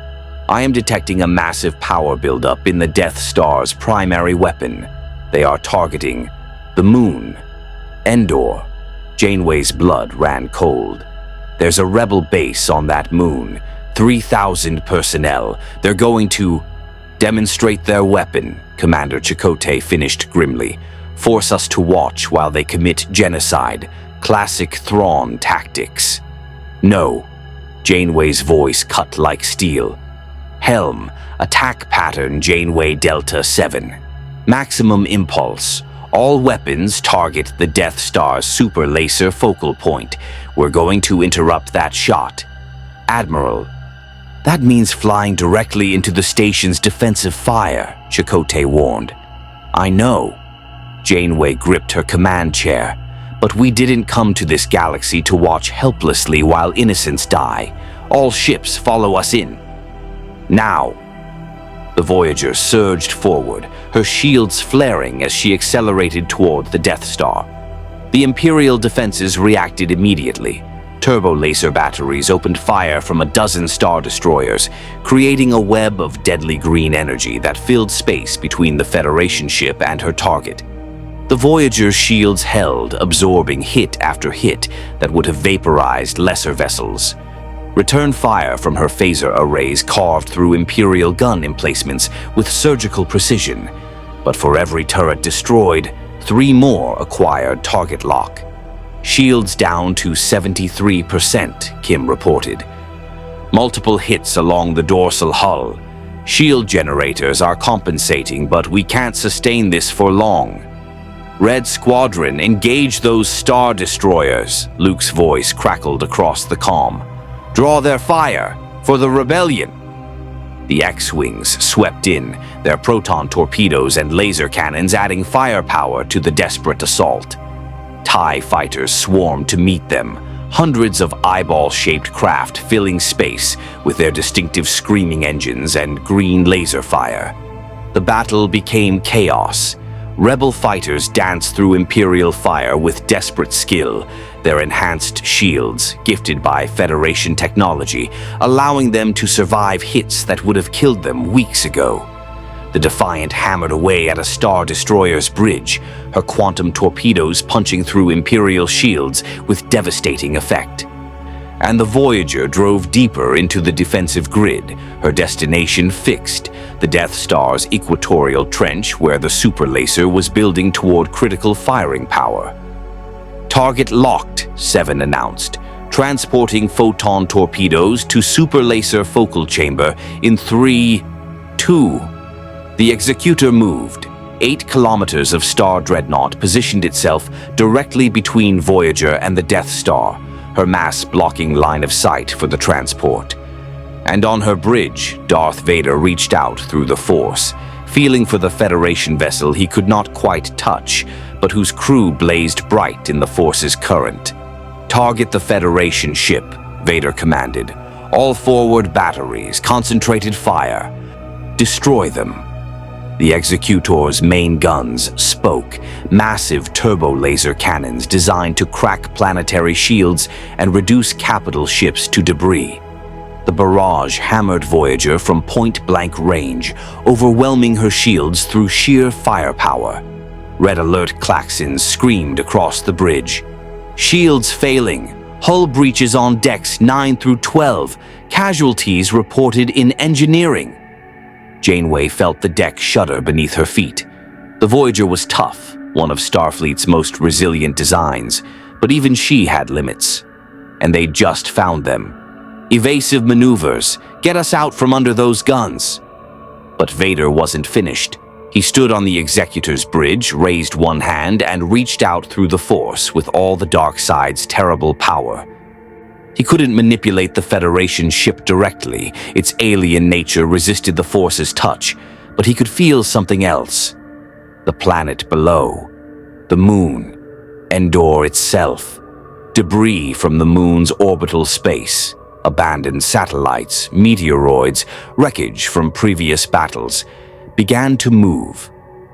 I am detecting a massive power buildup in the Death Star's primary weapon. They are targeting the moon. Endor. Janeway's blood ran cold. There's a rebel base on that moon. 3,000 personnel. They're going to demonstrate their weapon, Commander Chakotay finished grimly. Force us to watch while they commit genocide. Classic Thrawn tactics. No. Janeway's voice cut like steel. Helm, attack pattern Janeway Delta 7. Maximum impulse. All weapons target the Death Star's super laser focal point. We're going to interrupt that shot. Admiral. That means flying directly into the station's defensive fire, Chakotay warned. I know. Janeway gripped her command chair. But we didn't come to this galaxy to watch helplessly while innocents die. All ships follow us in. Now. The Voyager surged forward, her shields flaring as she accelerated toward the Death Star. The Imperial defenses reacted immediately. Turbo laser batteries opened fire from a dozen Star Destroyers, creating a web of deadly green energy that filled space between the Federation ship and her target. The Voyager's shields held, absorbing hit after hit that would have vaporized lesser vessels. Return fire from her phaser arrays carved through Imperial gun emplacements with surgical precision. But for every turret destroyed, 3 more acquired target lock. Shields down to 73%, Kim reported. Multiple hits along the dorsal hull. Shield generators are compensating, but we can't sustain this for long. Red Squadron, engage those Star Destroyers, Luke's voice crackled across the comm. Draw their fire for the rebellion. The X-Wings swept in, their proton torpedoes and laser cannons adding firepower to the desperate assault. TIE fighters swarmed to meet them, hundreds of eyeball-shaped craft filling space with their distinctive screaming engines and green laser fire. The battle became chaos. Rebel fighters danced through Imperial fire with desperate skill, their enhanced shields, gifted by Federation technology, allowing them to survive hits that would have killed them weeks ago. The Defiant hammered away at a Star Destroyer's bridge, her quantum torpedoes punching through Imperial shields with devastating effect. And the Voyager drove deeper into the defensive grid, her destination fixed, the Death Star's equatorial trench where the super laser was building toward critical firing power. Target locked, Seven announced, transporting photon torpedoes to super laser focal chamber in 3, 2. The Executor moved. 8 kilometers of Star Dreadnought positioned itself directly between Voyager and the Death Star, her mass blocking line of sight for the transport. And on her bridge, Darth Vader reached out through the Force, feeling for the Federation vessel he could not quite touch, but whose crew blazed bright in the Force's current. Target the Federation ship, Vader commanded. All forward batteries, concentrated fire. Destroy them. The Executor's main guns spoke, massive turbo laser cannons designed to crack planetary shields and reduce capital ships to debris. The barrage hammered Voyager from point-blank range, overwhelming her shields through sheer firepower. Red alert klaxons screamed across the bridge. Shields failing. Hull breaches on decks 9 through 12. Casualties reported in engineering. Janeway felt the deck shudder beneath her feet. The Voyager was tough, one of Starfleet's most resilient designs, but even she had limits. And they'd just found them. Evasive maneuvers, get us out from under those guns. But Vader wasn't finished. He stood on the Executor's bridge, raised one hand, and reached out through the Force with all the dark side's terrible power. He couldn't manipulate the Federation ship directly. Its alien nature resisted the Force's touch, but he could feel something else. The planet below. The moon. Endor itself. Debris from the moon's orbital space. Abandoned satellites, meteoroids, wreckage from previous battles, began to move.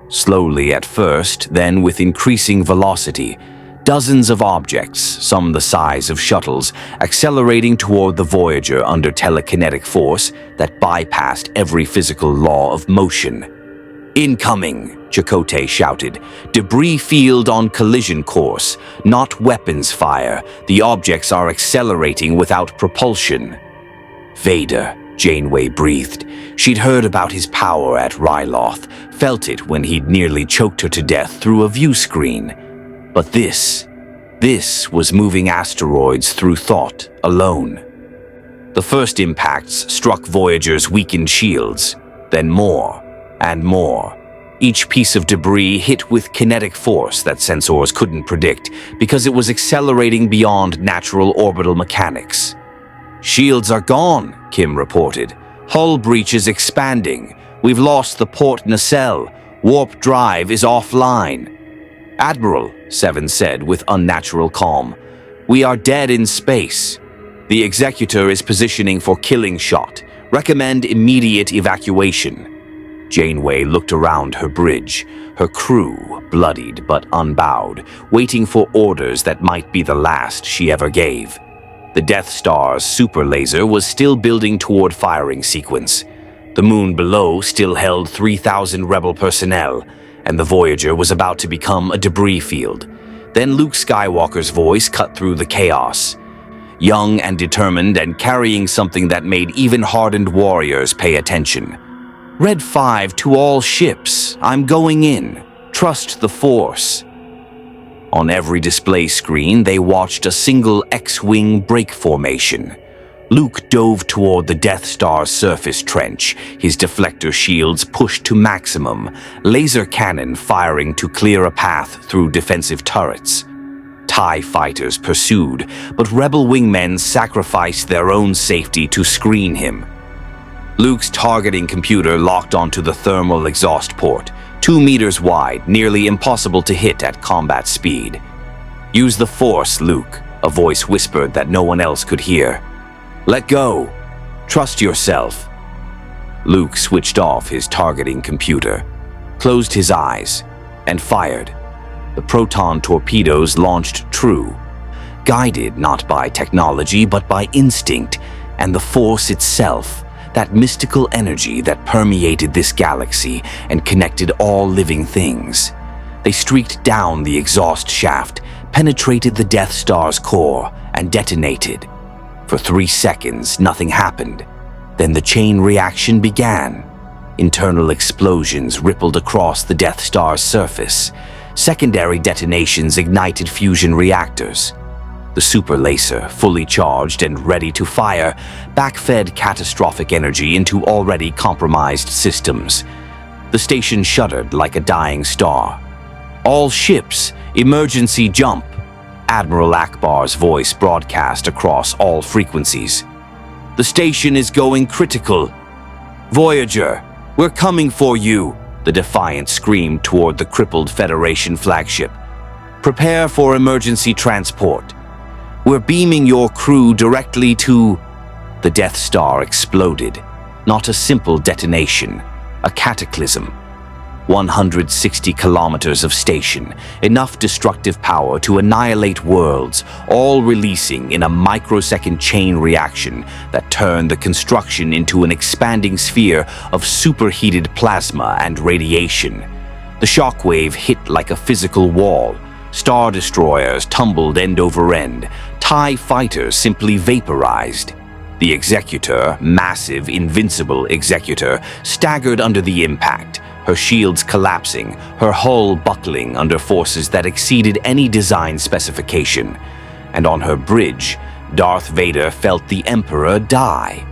Slowly at first, then with increasing velocity. Dozens of objects, some the size of shuttles, accelerating toward the Voyager under telekinetic force that bypassed every physical law of motion. Incoming, Chakotay shouted. Debris field on collision course, not weapons fire. The objects are accelerating without propulsion. Vader, Janeway breathed. She'd heard about his power at Ryloth, felt it when he'd nearly choked her to death through a view screen. But this was moving asteroids through thought alone. The first impacts struck Voyager's weakened shields, then more and more. Each piece of debris hit with kinetic force that sensors couldn't predict because it was accelerating beyond natural orbital mechanics. Shields are gone, Kim reported. Hull breach is expanding. We've lost the port nacelle. Warp drive is offline. Admiral, Seven said with unnatural calm, we are dead in space. The Executor is positioning for killing shot. Recommend immediate evacuation. Janeway looked around her bridge, her crew, bloodied but unbowed, waiting for orders that might be the last she ever gave. The Death Star's super laser was still building toward firing sequence. The moon below still held 3,000 rebel personnel, and the Voyager was about to become a debris field. Then Luke Skywalker's voice cut through the chaos. Young and determined and carrying something that made even hardened warriors pay attention. Red 5 to all ships. I'm going in. Trust the Force. On every display screen, they watched a single X-wing break formation. Luke dove toward the Death Star's surface trench, his deflector shields pushed to maximum, laser cannon firing to clear a path through defensive turrets. TIE fighters pursued, but rebel wingmen sacrificed their own safety to screen him. Luke's targeting computer locked onto the thermal exhaust port, 2 meters wide, nearly impossible to hit at combat speed. Use the Force, Luke, a voice whispered that no one else could hear. Let go. Trust yourself. Luke switched off his targeting computer, closed his eyes, and fired. The proton torpedoes launched true, guided not by technology but by instinct and the Force itself. That mystical energy that permeated this galaxy and connected all living things. They streaked down the exhaust shaft, penetrated the Death Star's core, and detonated. For 3 seconds, nothing happened. Then the chain reaction began. Internal explosions rippled across the Death Star's surface. Secondary detonations ignited fusion reactors. The super laser, fully charged and ready to fire, backfed catastrophic energy into already compromised systems. The station shuddered like a dying star. All ships, emergency jump. Admiral Akbar's voice broadcast across all frequencies. The station is going critical. Voyager, we're coming for you, the Defiant screamed toward the crippled Federation flagship. Prepare for emergency transport. We're beaming your crew directly to... The Death Star exploded. Not a simple detonation, a cataclysm. 160 kilometers of station, enough destructive power to annihilate worlds, all releasing in a microsecond chain reaction that turned the construction into an expanding sphere of superheated plasma and radiation. The shockwave hit like a physical wall. Star destroyers tumbled end over end. TIE fighters simply vaporized. The Executor, massive, invincible Executor, staggered under the impact, her shields collapsing, her hull buckling under forces that exceeded any design specification. And on her bridge, Darth Vader felt the Emperor die.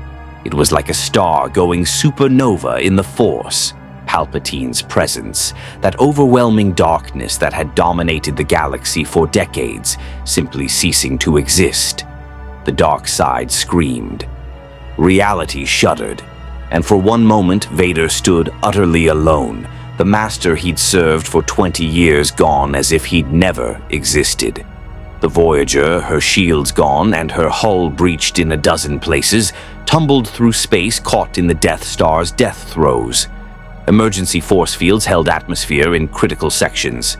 It was like a star going supernova in the Force. Palpatine's presence, that overwhelming darkness that had dominated the galaxy for decades, simply ceasing to exist. The dark side screamed. Reality shuddered, and for one moment Vader stood utterly alone, the master he'd served for 20 years gone as if he'd never existed. The Voyager, her shields gone and her hull breached in a dozen places, tumbled through space caught in the Death Star's death throes. Emergency force fields held atmosphere in critical sections.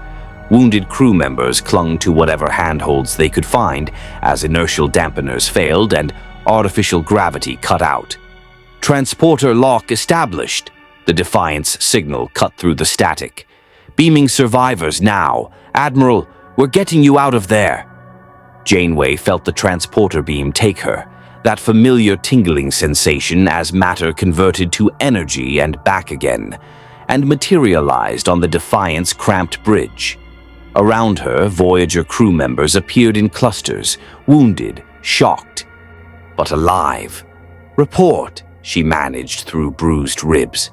Wounded crew members clung to whatever handholds they could find as inertial dampeners failed and artificial gravity cut out. Transporter lock established. The Defiant's signal cut through the static. Beaming survivors now. Admiral, we're getting you out of there. Janeway felt the transporter beam take her. That familiar tingling sensation as matter converted to energy and back again, and materialized on the Defiant's cramped bridge. Around her, Voyager crew members appeared in clusters, wounded, shocked, but alive. Report, she managed through bruised ribs.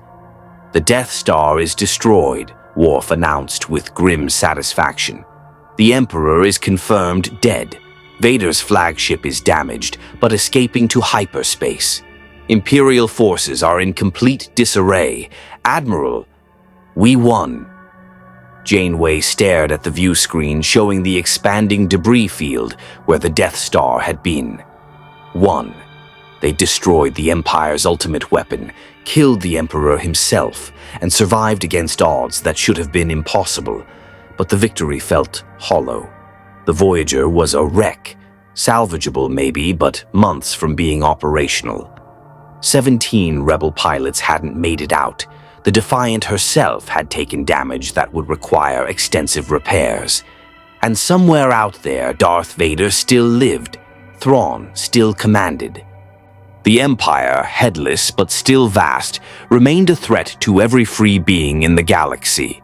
The Death Star is destroyed, Worf announced with grim satisfaction. The Emperor is confirmed dead. Vader's flagship is damaged, but escaping to hyperspace. Imperial forces are in complete disarray. Admiral, we won. Janeway stared at the view screen showing the expanding debris field where the Death Star had been. Won. They destroyed the Empire's ultimate weapon, killed the Emperor himself, and survived against odds that should have been impossible. But the victory felt hollow. The Voyager was a wreck, salvageable maybe, but months from being operational. 17 rebel pilots hadn't made it out. The Defiant herself had taken damage that would require extensive repairs. And somewhere out there, Darth Vader still lived. Thrawn still commanded. The Empire, headless but still vast, remained a threat to every free being in the galaxy.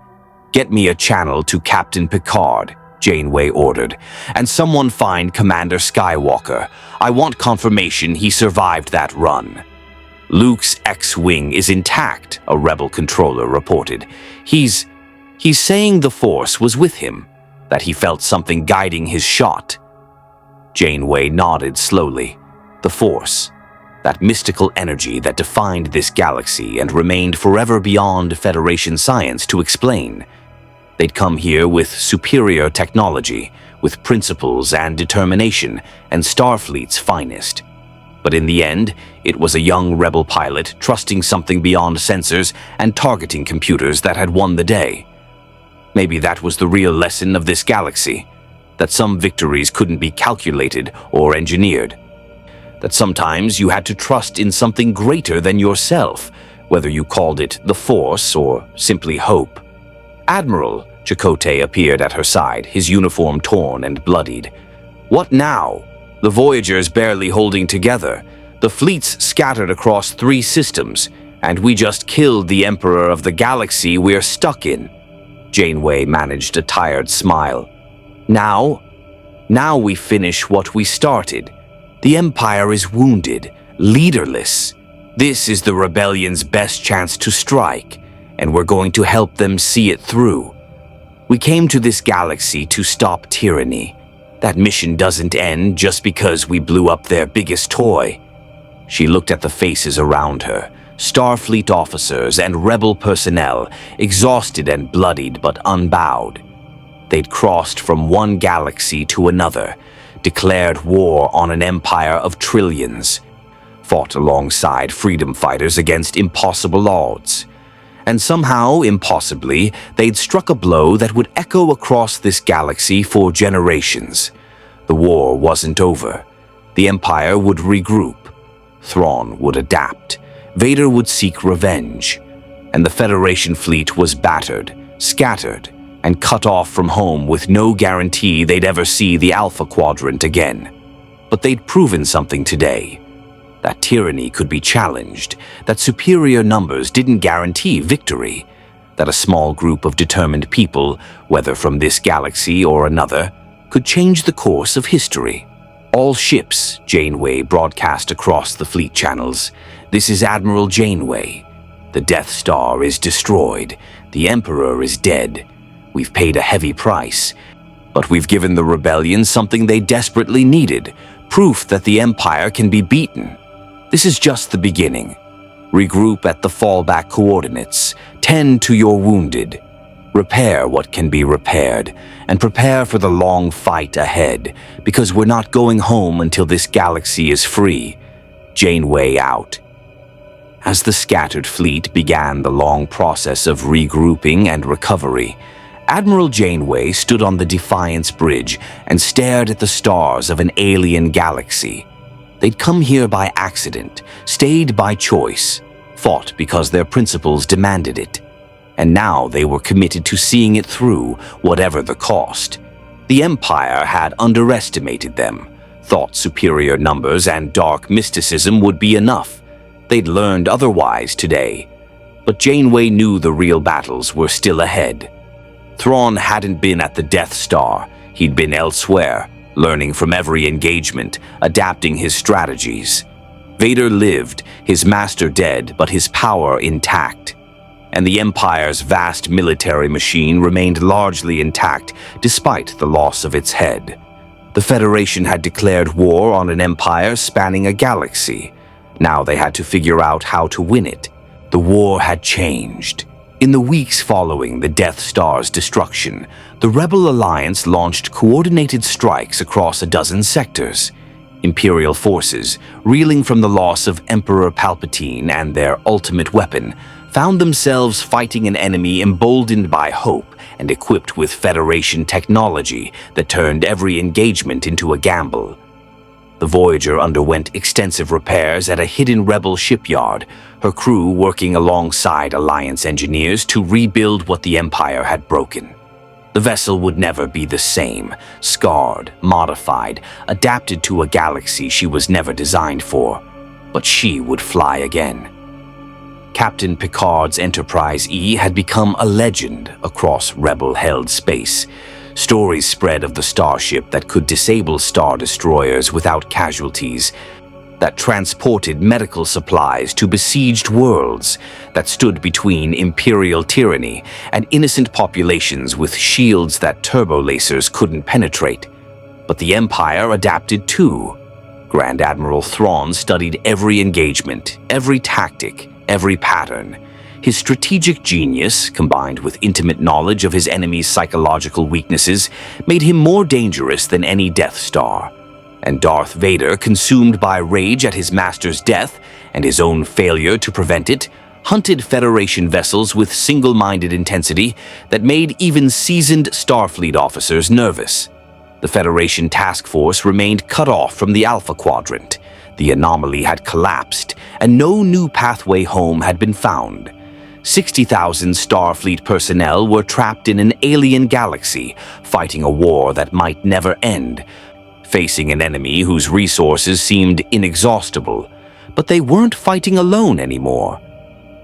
"Get me a channel to Captain Picard," Janeway ordered, "and someone find Commander Skywalker. I want confirmation he survived that run." "Luke's X-Wing is intact," a rebel controller reported. He's saying the Force was with him, that he felt something guiding his shot." Janeway nodded slowly. The Force, that mystical energy that defined this galaxy and remained forever beyond Federation science to explain. They'd come here with superior technology, with principles and determination, and Starfleet's finest. But in the end, it was a young rebel pilot trusting something beyond sensors and targeting computers that had won the day. Maybe that was the real lesson of this galaxy, that some victories couldn't be calculated or engineered. That sometimes you had to trust in something greater than yourself, whether you called it the Force or simply hope. "Admiral," Chakotay appeared at her side, his uniform torn and bloodied. "What now? The Voyager's barely holding together. The fleet's scattered across 3 systems, and we just killed the Emperor of the galaxy we're stuck in." Janeway managed a tired smile. Now we finish what we started. The Empire is wounded, leaderless. This is the rebellion's best chance to strike, and we're going to help them see it through. We came to this galaxy to stop tyranny. That mission doesn't end just because we blew up their biggest toy. She looked at the faces around her, Starfleet officers and rebel personnel, exhausted and bloodied but unbowed. They'd crossed from one galaxy to another, declared war on an empire of trillions, fought alongside freedom fighters against impossible odds. And somehow, impossibly, they'd struck a blow that would echo across this galaxy for generations. The war wasn't over. The Empire would regroup. Thrawn would adapt. Vader would seek revenge. And the Federation fleet was battered, scattered, and cut off from home with no guarantee they'd ever see the Alpha Quadrant again. But they'd proven something today. That tyranny could be challenged, that superior numbers didn't guarantee victory, that a small group of determined people, whether from this galaxy or another, could change the course of history. "All ships," Janeway broadcast across the fleet channels. "This is Admiral Janeway. The Death Star is destroyed. The Emperor is dead. We've paid a heavy price, but we've given the rebellion something they desperately needed, proof that the Empire can be beaten. This is just the beginning. Regroup at the fallback coordinates, tend to your wounded, repair what can be repaired, and prepare for the long fight ahead, because we're not going home until this galaxy is free." Janeway out. As the scattered fleet began the long process of regrouping and recovery, Admiral Janeway stood on the Defiance Bridge and stared at the stars of an alien galaxy. They'd come here by accident, stayed by choice, fought because their principles demanded it. And now they were committed to seeing it through, whatever the cost. The Empire had underestimated them, thought superior numbers and dark mysticism would be enough. They'd learned otherwise today. But Janeway knew the real battles were still ahead. Thrawn hadn't been at the Death Star. He'd been elsewhere, learning from every engagement, adapting his strategies. Vader lived, his master dead, but his power intact. And the Empire's vast military machine remained largely intact despite the loss of its head. The Federation had declared war on an empire spanning a galaxy. Now they had to figure out how to win it. The war had changed. In the weeks following the Death Star's destruction, the Rebel Alliance launched coordinated strikes across a dozen sectors. Imperial forces, reeling from the loss of Emperor Palpatine and their ultimate weapon, found themselves fighting an enemy emboldened by hope and equipped with Federation technology that turned every engagement into a gamble. The Voyager underwent extensive repairs at a hidden Rebel shipyard, her crew working alongside Alliance engineers to rebuild what the Empire had broken. The vessel would never be the same, scarred, modified, adapted to a galaxy she was never designed for. But she would fly again. Captain Picard's Enterprise E had become a legend across Rebel-held space. Stories spread of the starship that could disable star destroyers without casualties, that transported medical supplies to besieged worlds, that stood between imperial tyranny and innocent populations with shields that turbolasers couldn't penetrate. But the Empire adapted too. Grand Admiral Thrawn studied every engagement, every tactic, every pattern. His strategic genius, combined with intimate knowledge of his enemy's psychological weaknesses, made him more dangerous than any Death Star. And Darth Vader, consumed by rage at his master's death and his own failure to prevent it, hunted Federation vessels with single-minded intensity that made even seasoned Starfleet officers nervous. The Federation task force remained cut off from the Alpha Quadrant. The anomaly had collapsed, and no new pathway home had been found. 60,000 Starfleet personnel were trapped in an alien galaxy, fighting a war that might never end, facing an enemy whose resources seemed inexhaustible. But they weren't fighting alone anymore.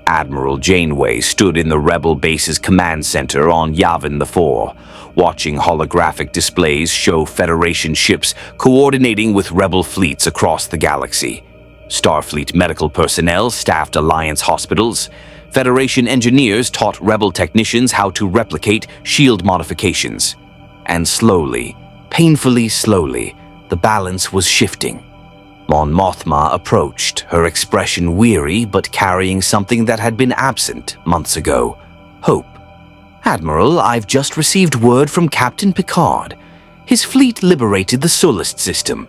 Admiral Janeway stood in the Rebel base's command center on Yavin 4, watching holographic displays show Federation ships coordinating with Rebel fleets across the galaxy. Starfleet medical personnel staffed Alliance hospitals. Federation engineers taught Rebel technicians how to replicate shield modifications. And slowly, painfully slowly, the balance was shifting. Mon Mothma approached, her expression weary but carrying something that had been absent months ago: hope. "Admiral, I've just received word from Captain Picard. His fleet liberated the Sullust system.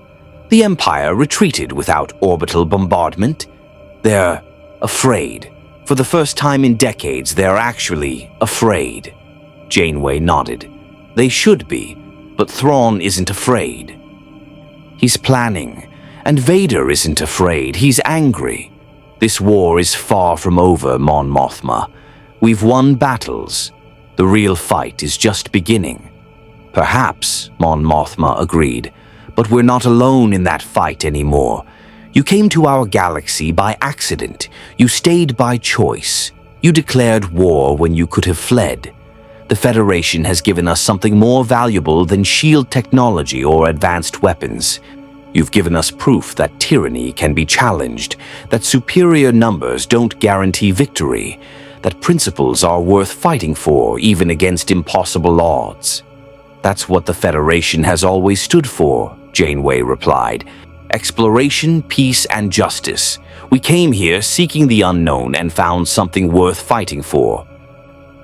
The Empire retreated without orbital bombardment. They're afraid. For the first time in decades, they're actually afraid." Janeway nodded. "They should be, but Thrawn isn't afraid. He's planning, and Vader isn't afraid. He's angry. This war is far from over, Mon Mothma. We've won battles. The real fight is just beginning." "Perhaps," Mon Mothma agreed, "but we're not alone in that fight anymore. You came to our galaxy by accident. You stayed by choice. You declared war when you could have fled. The Federation has given us something more valuable than shield technology or advanced weapons. You've given us proof that tyranny can be challenged, that superior numbers don't guarantee victory, that principles are worth fighting for even against impossible odds." "That's what the Federation has always stood for," Janeway replied. "Exploration, peace, and justice. We came here seeking the unknown and found something worth fighting for.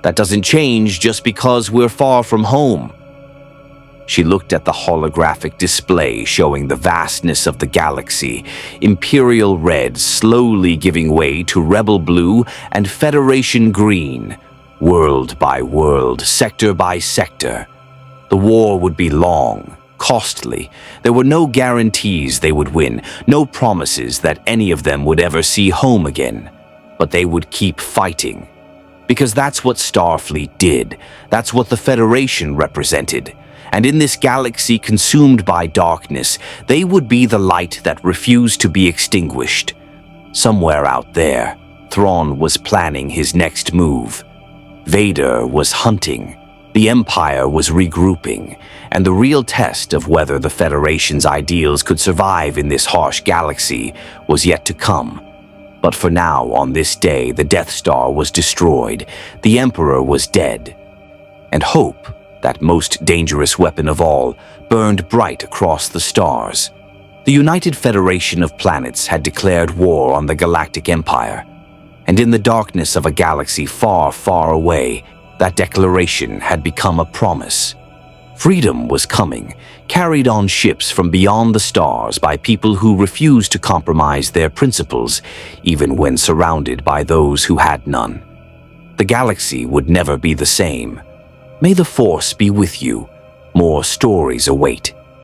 That doesn't change just because we're far from home." She looked at the holographic display showing the vastness of the galaxy, Imperial red slowly giving way to Rebel blue and Federation green, world by world, sector by sector. The war would be long, costly. There were no guarantees they would win, no promises that any of them would ever see home again. But they would keep fighting. Because that's what Starfleet did. That's what the Federation represented. And in this galaxy consumed by darkness, they would be the light that refused to be extinguished. Somewhere out there, Thrawn was planning his next move. Vader was hunting. The Empire was regrouping, and the real test of whether the Federation's ideals could survive in this harsh galaxy was yet to come. But for now, on this day, the Death Star was destroyed, the Emperor was dead, and hope, that most dangerous weapon of all, burned bright across the stars. The United Federation of Planets had declared war on the Galactic Empire, and in the darkness of a galaxy far, far away, that declaration had become a promise. Freedom was coming, carried on ships from beyond the stars by people who refused to compromise their principles, even when surrounded by those who had none. The galaxy would never be the same. May the Force be with you. More stories await.